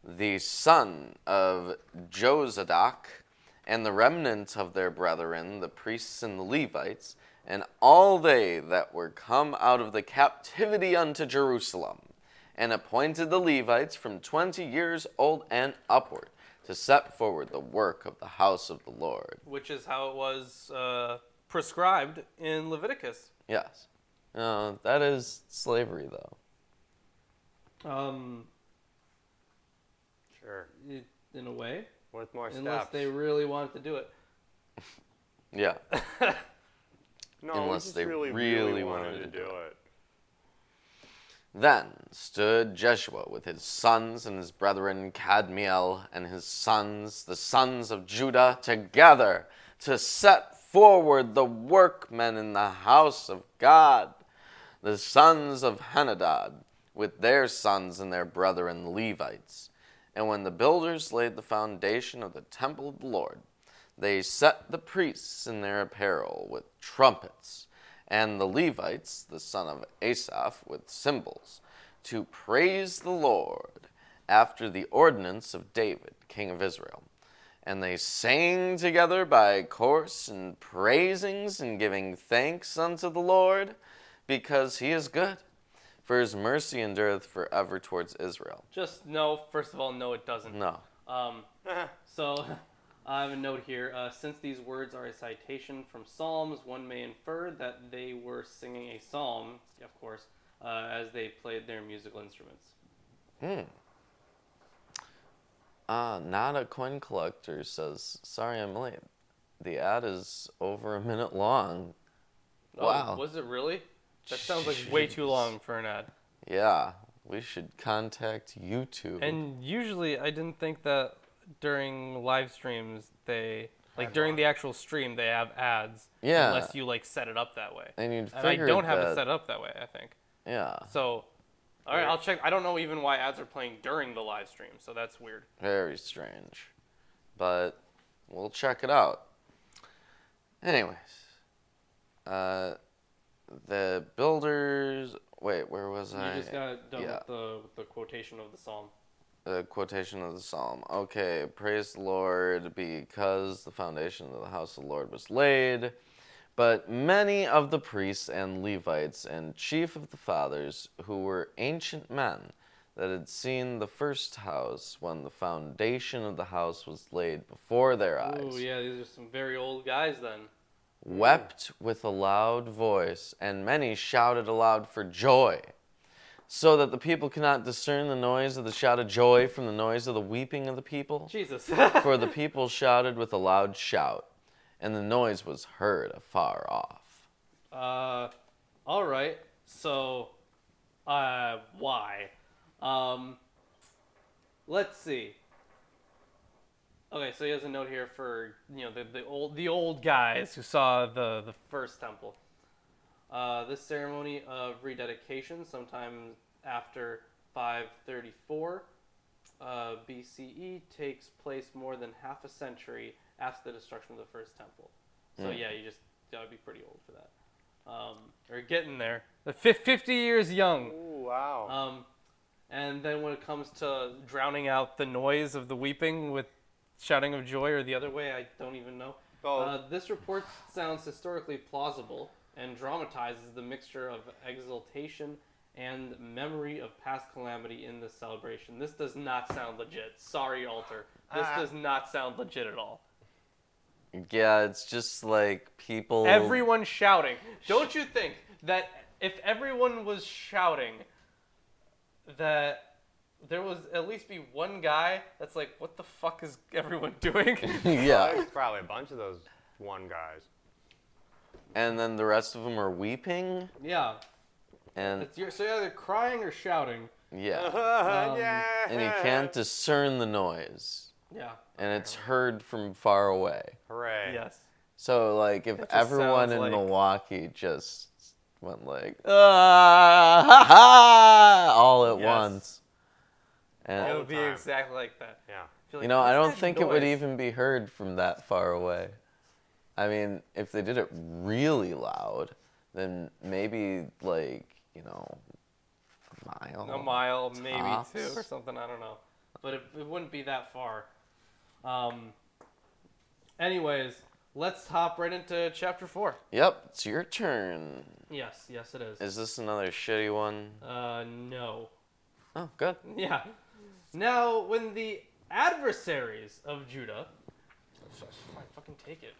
the son of Jozadak, and the remnant of their brethren, the priests and the Levites, and all they that were come out of the captivity unto Jerusalem, and appointed the Levites from 20 years old and upward, to set forward the work of the house of the Lord. Which is how it was prescribed in Leviticus. Yes. No, that is slavery, though. Sure. In a way. With more steps. Unless they really wanted to do it. Yeah. No, unless we just they really, really wanted wanted to do it. Then stood Jeshua with his sons and his brethren Kadmiel and his sons, the sons of Judah, together to set forward the workmen in the house of God, the sons of Henadad, with their sons and their brethren the Levites. And when the builders laid the foundation of the temple of the Lord, they set the priests in their apparel with trumpets, and the Levites, the son of Asaph, with cymbals, to praise the Lord after the ordinance of David, king of Israel. And they sang together by course and praisings and giving thanks unto the Lord, because he is good, for his mercy endureth forever towards Israel. Just no, first of all, no, it doesn't. No. So I have a note here. Since these words are a citation from Psalms, one may infer that they were singing a psalm, of course, as they played their musical instruments. Not a coin collector says, sorry I'm late. The ad is over a minute long. Wow. Oh, was it really? That sounds like way too long for an ad. Yeah, we should contact YouTube. And usually I didn't think that during live streams they Like during the actual stream, they have ads. Yeah. Unless you like set it up that way. And you'd And I figure don't have it that- set up that way, I think. Yeah. So, all right, I'll check. I don't know even why ads are playing during the live stream, so that's weird. Very strange. But we'll check it out. Anyways. The builders... Wait, where was I? You just got done Yeah. with the quotation of the psalm. The quotation of the psalm. Okay, praise the Lord because the foundation of the house of the Lord was laid. But many of the priests and Levites and chief of the fathers, who were ancient men, that had seen the first house when the foundation of the house was laid before their eyes, Oh yeah, these are some very old guys then. wept with a loud voice, and many shouted aloud for joy, so that the people could not discern the noise of the shout of joy from the noise of the weeping of the people. Jesus. For the people shouted with a loud shout, and the noise was heard afar off. All right. So, why? Let's see. Okay, so he has a note here for the old guys who saw the first temple. This ceremony of rededication, sometime after 534 BCE, takes place more than half a century after the destruction of the first temple. So yeah, you just gotta be pretty old for that. Or getting there. 50 years young. Ooh, wow. And then when it comes to drowning out the noise of the weeping with shouting of joy, or the other way, I don't even know. This report sounds historically plausible and dramatizes the mixture of exultation and memory of past calamity in this celebration. This does not sound legit. Sorry, Alter. This does not sound legit at all. Yeah, it's just like people... Everyone shouting. Don't you think that if everyone was shouting, that there was at least be one guy that's like, what the fuck is everyone doing? Yeah. There's probably a bunch of those one guys. And then the rest of them are weeping. Yeah. And So you're either crying or shouting. yeah. Yeah. And you can't discern the noise. Yeah. And it's heard from far away. Hooray. Yes. So, like, if It just everyone sounds in like- Milwaukee just went like, ah, ha, ha, all at Yes. once. It And, would be time. exactly like that. Yeah. Feel you like, know, I "What's don't that think it would noise?" even be heard from that far away. I mean, if they did it really loud, then maybe, like, you know, A mile, maybe tops. two, or something. I don't know, but it wouldn't be that far. Anyways, let's hop right into chapter 4. Yep, it's your turn. Yes, it is. Is this another shitty one? No. Oh, good. Yeah. Now, when the adversaries of Judah, fucking take it.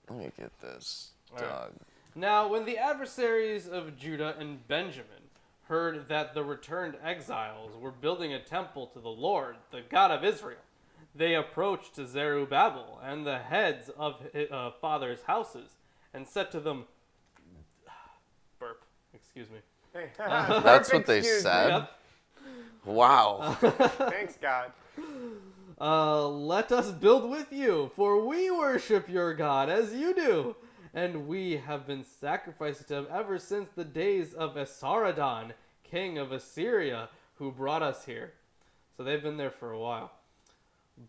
Let me get this, All right. dog. Now, when the adversaries of Judah and Benjamin heard that the returned exiles were building a temple to the Lord, the God of Israel, they approached Zerubbabel and the heads of his fathers' houses and said to them, burp, excuse me. That's what they Excuse me. said? Yep. Wow. Thanks, God. Let us build with you, for we worship your God as you do. And we have been sacrificing to him ever since the days of Esarhaddon, king of Assyria, who brought us here. So they've been there for a while.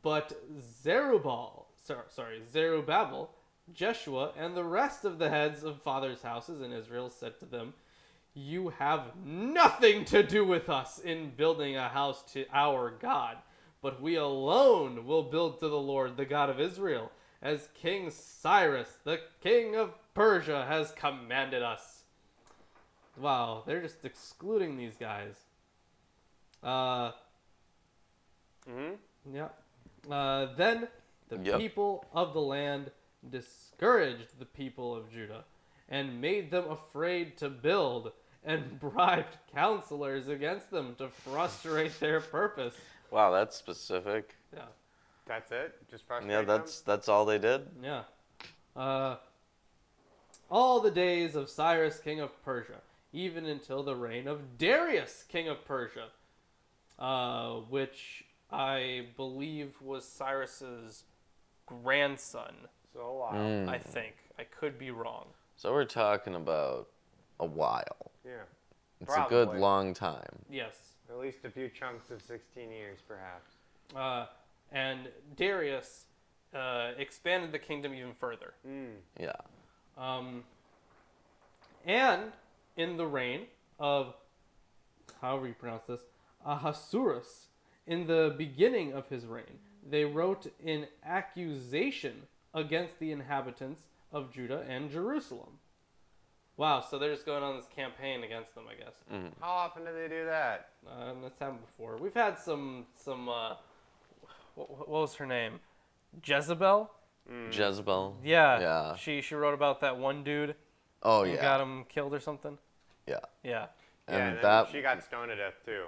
But Zerubbabel, Jeshua, and the rest of the heads of fathers' houses in Israel said to them, you have nothing to do with us in building a house to our God, but we alone will build to the Lord, the God of Israel, as King Cyrus, the king of Persia, has commanded us. Wow, they're just excluding these guys. Yeah. Then the Yep. people of the land discouraged the people of Judah and made them afraid to build and bribed counselors against them to frustrate their purpose. Wow, that's specific. Yeah. That's it? Just frustrate Yeah, that's all they did? Yeah. All the days of Cyrus, king of Persia, even until the reign of Darius, king of Persia, which I believe was Cyrus's grandson. So wild. I think. I could be wrong. So we're talking about a while. Yeah. It's a good Probably. long time. Yes. At least a few chunks of 16 years, perhaps. And Darius expanded the kingdom even further. Yeah. And in the reign of, however you pronounce this, Ahasuerus, in the beginning of his reign, they wrote in accusation against the inhabitants of Judah and Jerusalem. Wow, so they're just going on this campaign against them, I guess. How often do they do that? That's happened before. We've had some what was her name? Jezebel? Jezebel. Yeah. Yeah. She wrote about that one dude Oh, who yeah. got him killed or something. Yeah. Yeah. And yeah, and then that she got stoned to death, too.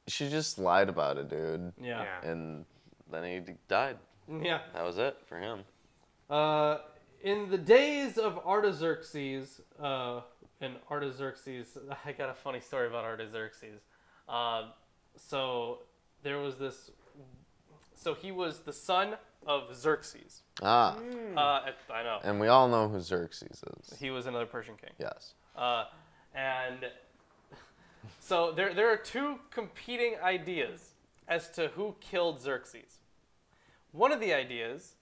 she just lied about it, dude. Yeah. And then he died. Yeah. That was it for him. In the days of Artaxerxes, I got a funny story about Artaxerxes. So there was this. So he was the son of Xerxes. Ah. I know. And we all know who Xerxes is. He was another Persian king. Yes. And so there are two competing ideas as to who killed Xerxes. One of the ideas,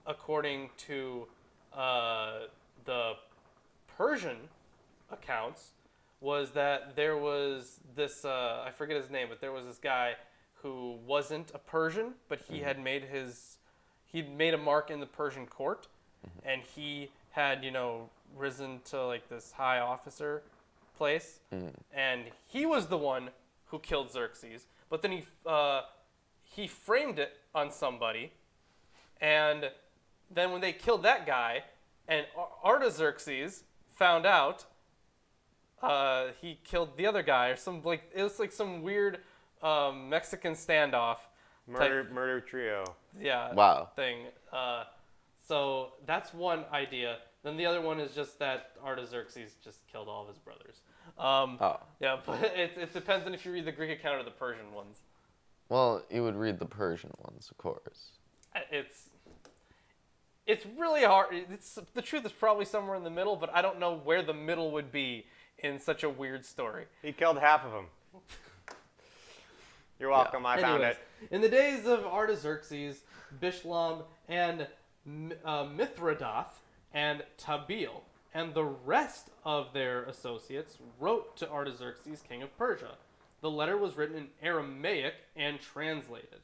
according to the Persian accounts, was that there was this, I forget his name, but there was this guy who wasn't a Persian, but he had he'd made a mark in the Persian court, and he had, risen to like this high officer place, and he was the one who killed Xerxes, but then he framed it on somebody, and then when they killed that guy, and Artaxerxes found out, he killed the other guy, or it was like some weird Mexican standoff. Murder trio. Yeah. Wow. Thing. So that's one idea. Then the other one is just that Artaxerxes just killed all of his brothers. Yeah, but it depends on if you read the Greek account or the Persian ones. Well, you would read the Persian ones, of course. It's really hard. The truth is probably somewhere in the middle, but I don't know where the middle would be in such a weird story. He killed half of them. You're welcome. I found Anyways, it. in the days of Artaxerxes, Bishlam, and Mithridath, and Tabeel, and the rest of their associates wrote to Artaxerxes, king of Persia. The letter was written in Aramaic and translated.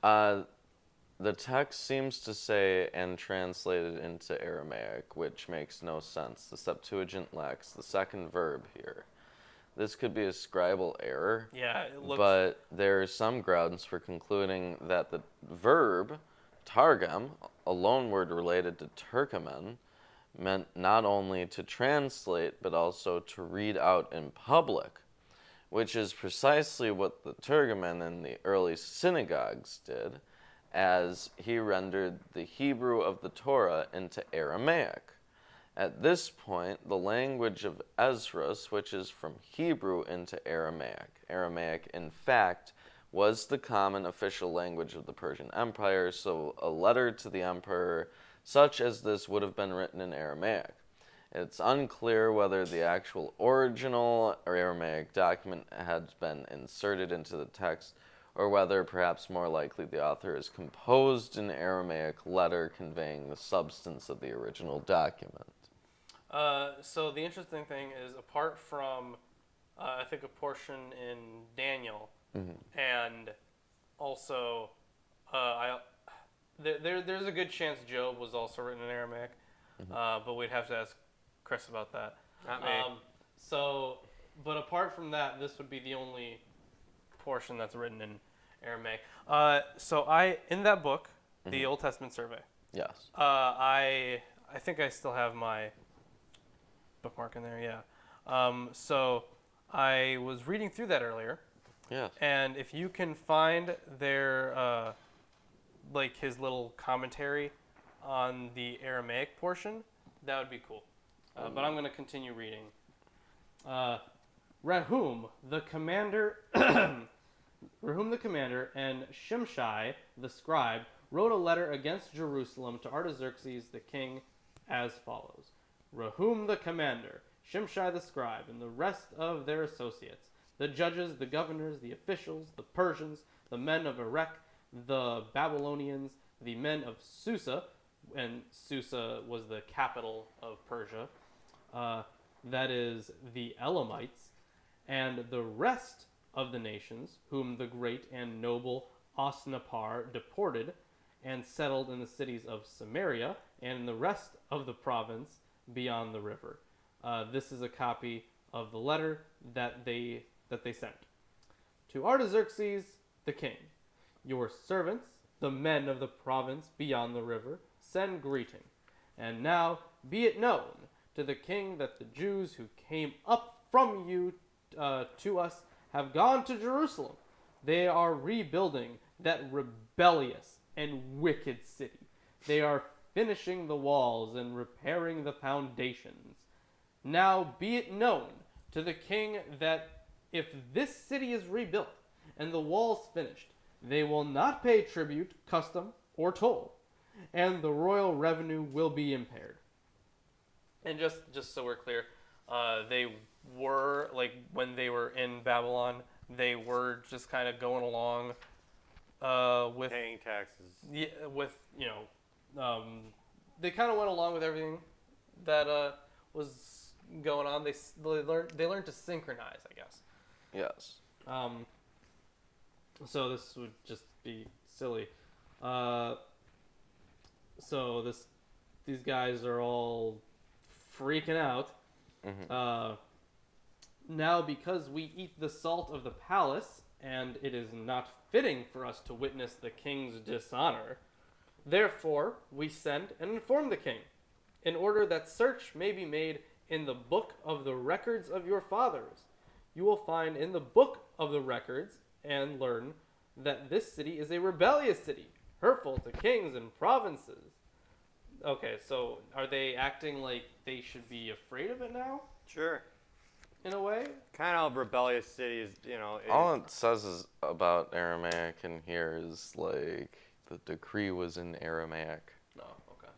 The text seems to say and translated into Aramaic, which makes no sense. The Septuagint lacks the second verb here. This could be a scribal error. Yeah, it looks... But there are some grounds for concluding that the verb, targum, a loanword related to Turkomen, meant not only to translate, but also to read out in public, which is precisely what the Turkomen in the early synagogues did, as he rendered the Hebrew of the Torah into Aramaic. At this point, the language of Ezra switches from Hebrew into Aramaic. Aramaic, in fact, was the common official language of the Persian Empire, so a letter to the emperor such as this would have been written in Aramaic. It's unclear whether the actual original or Aramaic document had been inserted into the text, or whether, perhaps more likely, the author has composed an Aramaic letter conveying the substance of the original document. So the interesting thing is, apart from, I think, a portion in Daniel, and also, there's a good chance Job was also written in Aramaic, but we'd have to ask Chris about that. Not me. But apart from that, this would be the only portion that's written in Aramaic. In that book, the Old Testament Survey, Yes. I think I still have my bookmark in there, yeah. So I was reading through that earlier, Yes. and if you can find their, his little commentary on the Aramaic portion, that would be cool. But I'm going to continue reading. Rehum the commander and Shimshai the scribe wrote a letter against Jerusalem to Artaxerxes the king as follows. Rehum the commander, Shimshai the scribe, and the rest of their associates, the judges, the governors, the officials, the Persians, the men of Erech, the Babylonians, the men of Susa, and Susa was the capital of Persia, that is, the Elamites, and the rest of the nations, whom the great and noble Osnapar deported and settled in the cities of Samaria and in the rest of the province beyond the river. This is a copy of the letter that they sent. To Artaxerxes the king, your servants, the men of the province beyond the river, send greeting. And now be it known to the king that the Jews who came up from you to us have gone to Jerusalem. They are rebuilding that rebellious and wicked city. They are finishing the walls and repairing the foundations. Now be it known to the king that if this city is rebuilt and the walls finished, they will not pay tribute, custom, or toll, and the royal revenue will be impaired. And just so we're clear, they were, like, when they were in Babylon, they were just kind of going along with Paying taxes. yeah, with they kind of went along with everything that was going on. They learned to synchronize, I guess. Yes. So this would just be silly. So these guys are all freaking out. Now, because we eat the salt of the palace, and it is not fitting for us to witness the king's dishonor, therefore we send and inform the king, in order that search may be made in the book of the records of your fathers. You will find in the book of the records and learn that this city is a rebellious city, hurtful to kings and provinces. Okay, so are they acting like they should be afraid of it now, Sure. in a way? Kind of rebellious cities, All it says is about Aramaic in here is like the decree was in Aramaic. No, okay.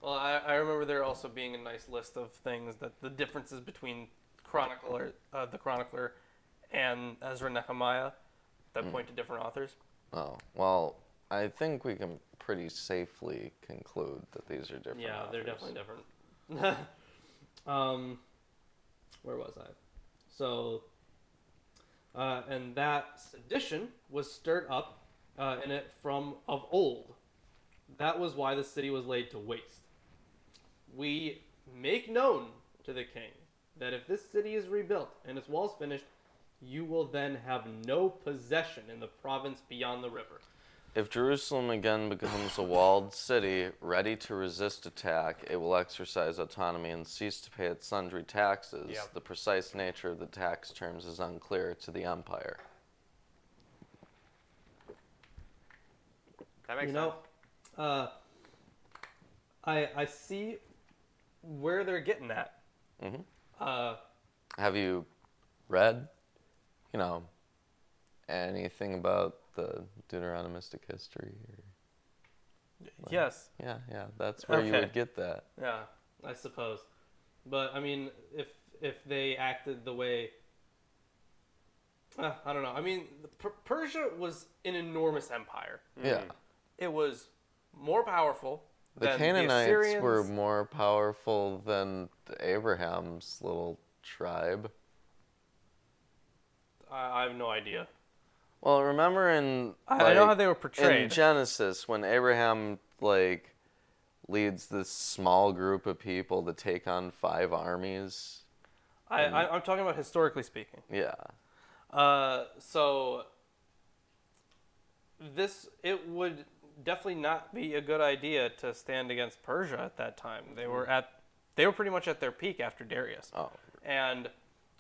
Well, I remember there also being a nice list of things that the differences between the chronicler and Ezra Nehemiah that point to different authors. Oh, well, I think we can pretty safely conclude that these are different Yeah, they're authors. definitely different. Where was I? So, and that sedition was stirred up in it from of old. That was why the city was laid to waste. We make known to the king that if this city is rebuilt and its walls finished, you will then have no possession in the province beyond the river. If Jerusalem again becomes a walled city, ready to resist attack, it will exercise autonomy and cease to pay its sundry taxes. Yep. The precise nature of the tax terms is unclear to the empire. That makes You know, sense. I see where they're getting at. Have you read, anything about the Deuteronomistic history? Yes. Yeah, that's where you Okay. would get that. Yeah, I suppose. But I mean, if they acted the way, I don't know. I mean, Persia was an enormous empire. Yeah. It was more powerful The than Canaanites the Assyrians. were more powerful than Abraham's little tribe. I have no idea. Well, remember in I know how they were in portrayed. Genesis when Abraham leads this small group of people to take on 5 armies. I'm talking about historically speaking. Yeah. So it would definitely not be a good idea to stand against Persia at that time. They were pretty much at their peak after Darius. Oh. And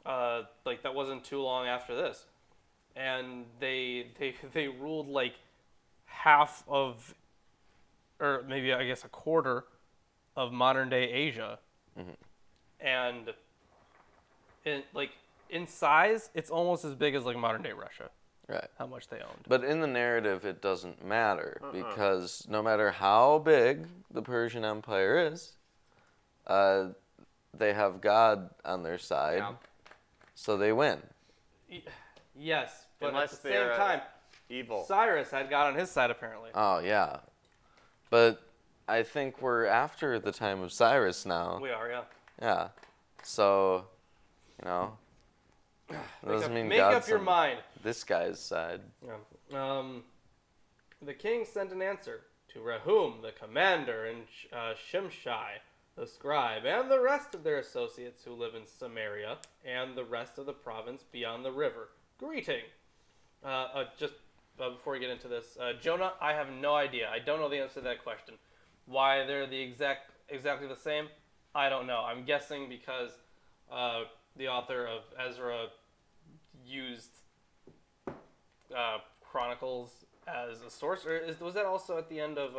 that wasn't too long after this. And they ruled like half of, or maybe I guess a quarter of modern day Asia. And in size, it's almost as big as like modern day Russia. Right. how much they owned. But in the narrative, it doesn't matter because no matter how big the Persian Empire is, they have God on their side, Yeah. so they win. Yes, but Unless at the same they're time, evil. Cyrus had God on his side apparently. Oh, yeah. But I think we're after the time of Cyrus now. We are, yeah. Yeah. So, you know, doesn't mean Make God's up your on mind. this guy's side. Yeah. The king sent an answer to Rehum, the commander, and Shimshai, the scribe, and the rest of their associates who live in Samaria and the rest of the province beyond the river. Greeting. Before we get into this, Jonah, I have no idea. I don't know the answer to that question. Why they're exactly the same, I don't know. I'm guessing because the author of Ezra used Chronicles as a source, or was that also at the end of?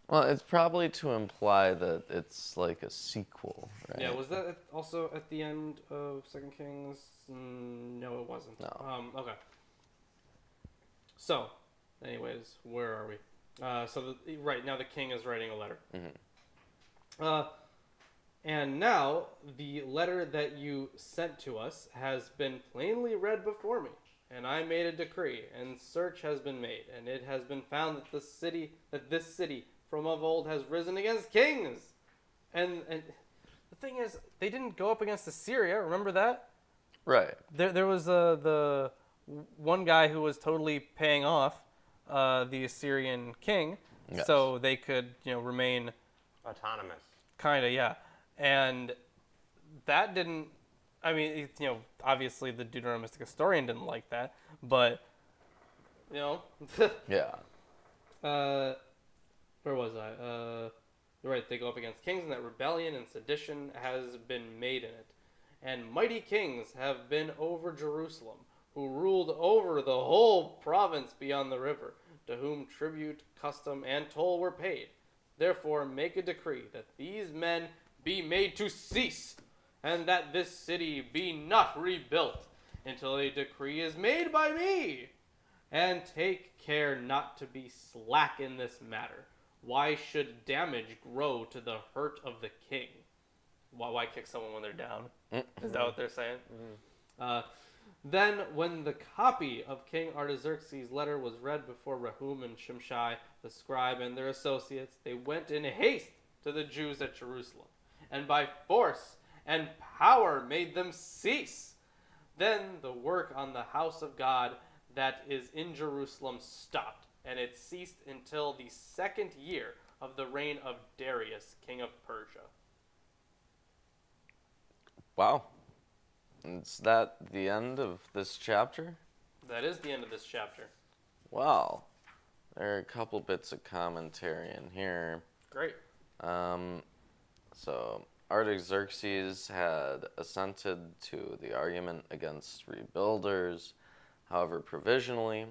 Well, it's probably to imply that it's like a sequel, right? Yeah, was that also at the end of Second Kings? No, it wasn't. No. Okay. So, anyways, where are we? Right now the king is writing a letter. Mm-hmm. And now the letter that you sent to us has been plainly read before me, and I made a decree, and search has been made, and it has been found that this city from of old has risen against kings. And the thing is, they didn't go up against Assyria. Remember that? Right. There was the one guy who was totally paying off the Assyrian king, Yes. so they could remain Autonomous. kind of, yeah. And that didn't. I mean, obviously the Deuteronomistic historian didn't like that, but Yeah. where was I? Right, they go up against kings, and that rebellion and sedition has been made in it. And mighty kings have been over Jerusalem, who ruled over the whole province beyond the river, to whom tribute, custom, and toll were paid. Therefore make a decree that these men be made to cease, and that this city be not rebuilt, until a decree is made by me. And take care not to be slack in this matter. Why should damage grow to the hurt of the king? Why kick someone when they're down? Is that what they're saying? Then, when the copy of King Artaxerxes' letter was read before Rehum and Shimshai, the scribe, and their associates, they went in haste to the Jews at Jerusalem, and by force and power made them cease. Then the work on the house of God that is in Jerusalem stopped, and it ceased until the 2nd year of the reign of Darius, king of Persia. Wow. Is that the end of this chapter? That is the end of this chapter. Wow. There are a couple bits of commentary in here. Great. So Artaxerxes had assented to the argument against rebuilders, however provisionally.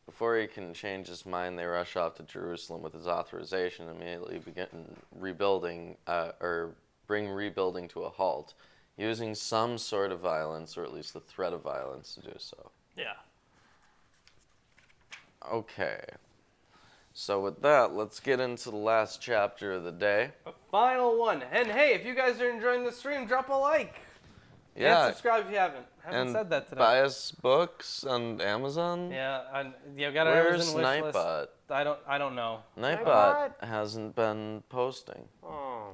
Before he can change his mind, they rush off to Jerusalem with his authorization and immediately begin rebuilding, or bring rebuilding to a halt, using some sort of violence, or at least the threat of violence to do so. Yeah. Okay. So with that, let's get into the last chapter of the day. A final one. And hey, if you guys are enjoying the stream, drop a like. Yeah. And subscribe if you haven't. Haven't And said that today. buy us books on Amazon. Yeah, and you got an Where's Amazon wish list. Nightbot? I don't know. Nightbot hasn't been posting. Oh.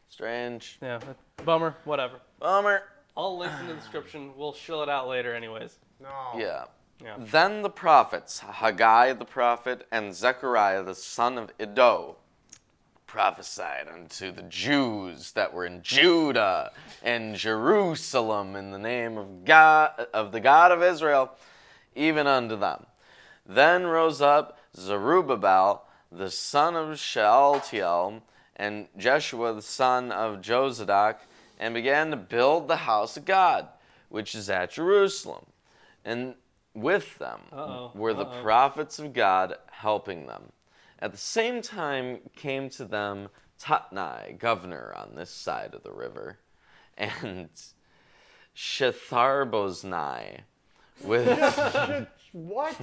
Strange. Yeah, bummer. Whatever. Bummer. All links in the description. We'll shill it out later, anyways. No. Yeah. Yeah. Then the prophets, Haggai the prophet and Zechariah the son of Iddo, prophesied unto the Jews that were in Judah and Jerusalem in the name of God, of the God of Israel, even unto them. Then rose up Zerubbabel the son of Shealtiel and Jeshua the son of Jozadak, and began to build the house of God, which is at Jerusalem. And with them were the prophets of God helping them. At the same time came to them Tatnai, governor on this side of the river, and Shetharboznai, with What?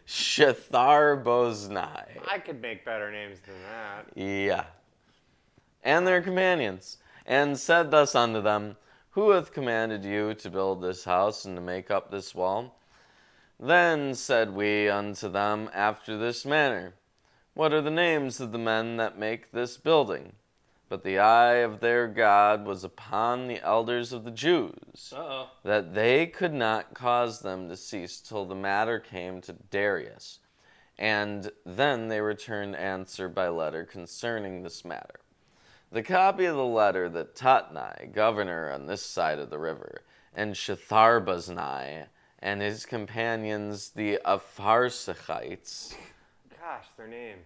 Shethar-boznai. I could make better names than that. Yeah. And their companions, and said thus unto them, Who hath commanded you to build this house and to make up this wall? Then said we unto them after this manner, What are the names of the men that make this building? But the eye of their God was upon the elders of the Jews, that they could not cause them to cease till the matter came to Darius. And then they returned answer by letter concerning this matter. The copy of the letter that Tatnai, governor on this side of the river, and Shethar-boznai, and his companions the Apharsachites, Gosh, their names.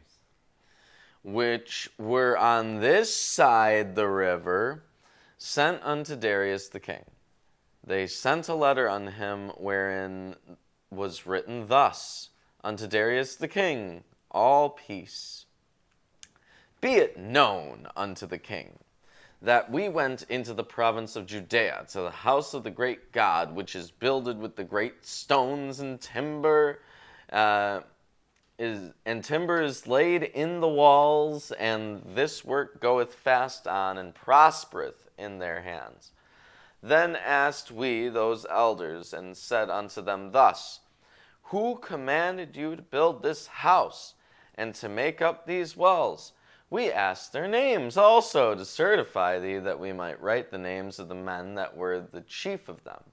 which were on this side the river, sent unto Darius the king. They sent a letter unto him wherein was written thus, Unto Darius the king, all peace. Be it known unto the king, that we went into the province of Judea to the house of the great God, which is builded with the great stones and timber, timber is laid in the walls, and this work goeth fast on, and prospereth in their hands. Then asked we those elders, and said unto them thus, Who commanded you to build this house, and to make up these walls? We asked their names also, to certify thee, that we might write the names of the men that were the chief of them.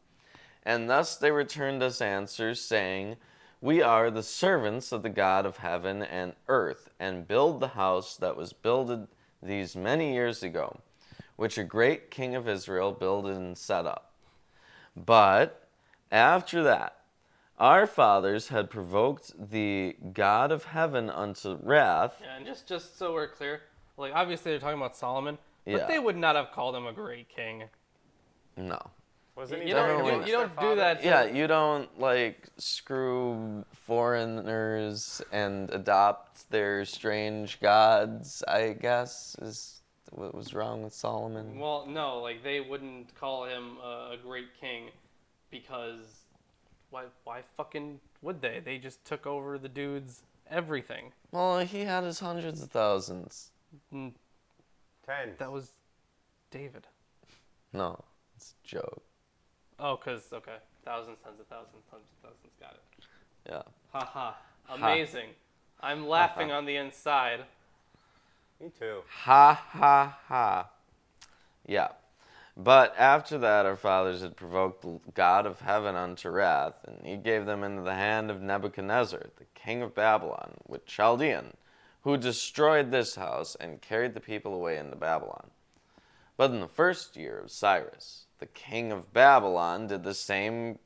And thus they returned us answers, saying, We are the servants of the God of heaven and earth, and build the house that was builded these many years ago, which a great king of Israel builded and set up. But after that, our fathers had provoked the God of heaven unto wrath. Yeah, and just so we're clear, like obviously they're talking about Solomon, but Yeah. they would not have called him a great king. No. Wasn't he You don't, famous, you don't their do that. father? Yeah, you don't, like, screw foreigners and adopt their strange gods, I guess, is what was wrong with Solomon. Well, no, like they wouldn't call him a great king because why fucking would they? They just took over the dude's everything. Well, he had his hundreds of thousands. Tens. That was David. No, it's a joke. Oh, okay. Thousands, tens of thousands, got it. Yeah. Haha. Amazing. I'm laughing on the inside. Me too. Ha ha ha. Yeah. But after that our fathers had provoked the God of heaven unto wrath, and he gave them into the hand of Nebuchadnezzar, the king of Babylon, with Chaldean, who destroyed this house and carried the people away into Babylon. But in the first year of Cyrus, the king of Babylon did the same...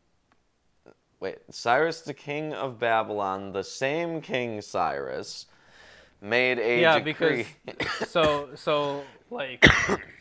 Cyrus the king of Babylon, the same King Cyrus, made a decree... because so like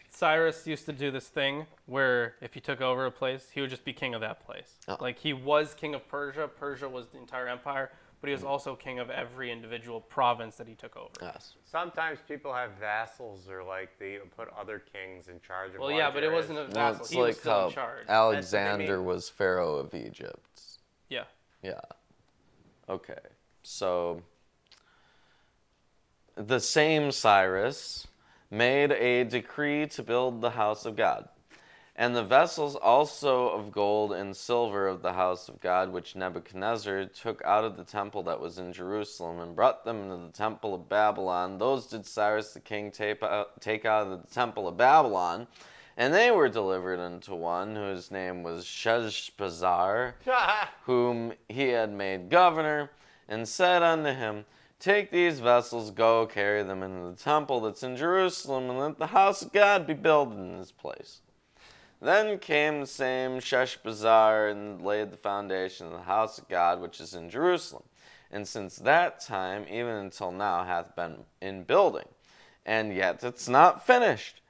Cyrus used to do this thing where if he took over a place, he would just be king of that place. Oh. Like he was king of Persia. Persia was the entire empire, but he was also king of every individual province that he took over. Yes. Sometimes people have vassals, or like they put other kings in charge of. Well, yeah, but it wasn't a Well, vassal. it's He was like still how in charge. Alexander mean. was Pharaoh of Egypt. Yeah. Yeah. Okay. So the same Cyrus made a decree to build the house of God. And the vessels also of gold and silver of the house of God, which Nebuchadnezzar took out of the temple that was in Jerusalem, and brought them into the temple of Babylon, those did Cyrus the king take out of the temple of Babylon, and they were delivered unto one whose name was Sheshbazzar, whom he had made governor, and said unto him, Take these vessels, go, carry them into the temple that's in Jerusalem, and let the house of God be built in this place. Then came the same Sheshbazzar and laid the foundation of the house of God which is in Jerusalem. And since that time, even until now, hath been in building, and yet it's not finished.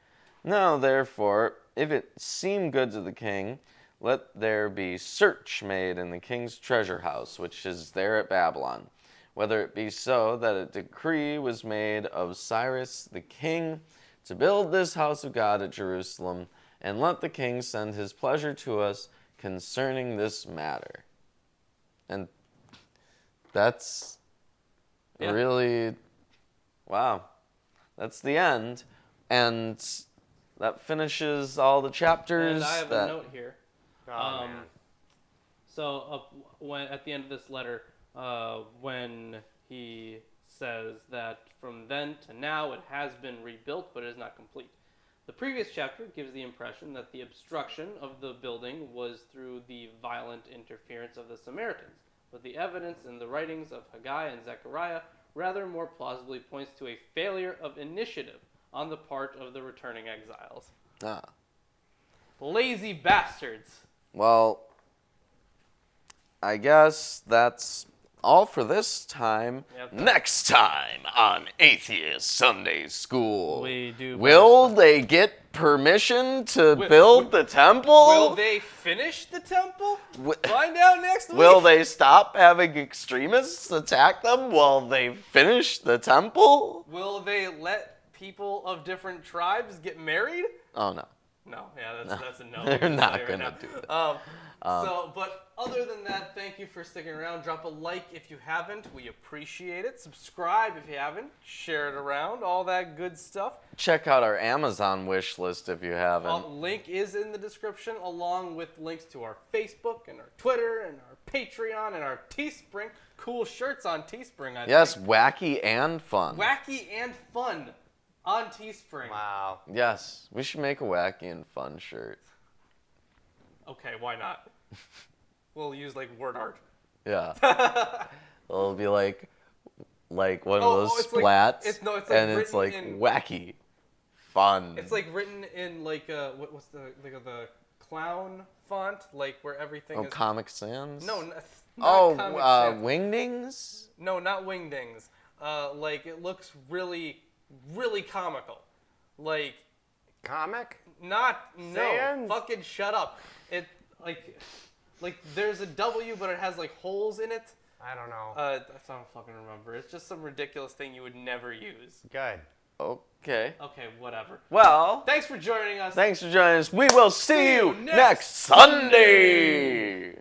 Now, therefore, if it seem good to the king, let there be search made in the king's treasure house, which is there at Babylon, whether it be so that a decree was made of Cyrus the king to build this house of God at Jerusalem, and let the king send his pleasure to us, concerning this matter. And that's really, wow. That's the end. And that finishes all the chapters. And I have a note here. Oh, man. So when at the end of this letter, when he says that from then to now it has been rebuilt but is not complete. The previous chapter gives the impression that the obstruction of the building was through the violent interference of the Samaritans, but the evidence in the writings of Haggai and Zechariah rather more plausibly points to a failure of initiative on the part of the returning exiles. Ah. Lazy bastards. Well, I guess that's all for this time. Yep. Next time on Atheist Sunday School. We do Will they get permission to build the temple? Will they finish the temple? Find out next week. Will they stop having extremists attack them while they finish the temple? Will they let people of different tribes get married? Oh, no. No, yeah, that's a no. They're not Right going now. to do that. But other than that, thank you for sticking around. Drop a like if you haven't. We appreciate it. Subscribe if you haven't. Share it around. All that good stuff. Check out our Amazon wish list if you haven't. Link is in the description, along with links to our Facebook and our Twitter and our Patreon and our Teespring. Cool shirts on Teespring, I Yes, think. wacky and fun. Wacky and fun on Teespring. Wow. Yes, we should make a wacky and fun shirt. Okay, why not? We'll use like word art. Yeah. It'll be like one of those it's like- splats, it's like and it's written like in- wacky, fun. It's like written in like what's the clown font, like where everything is. Comic Sans. No, not Oh, Comic Sans. Wingdings. No, not Wingdings. Like it looks really, really comical. Like Comic? not Sans? no. Fucking shut up. It like there's a W, but it has like holes in it. I don't know. I don't fucking remember. It's just some ridiculous thing you would never use. Good. Okay. Okay, whatever. Well, Thanks for joining us. thanks for joining us. We will see you next Sunday.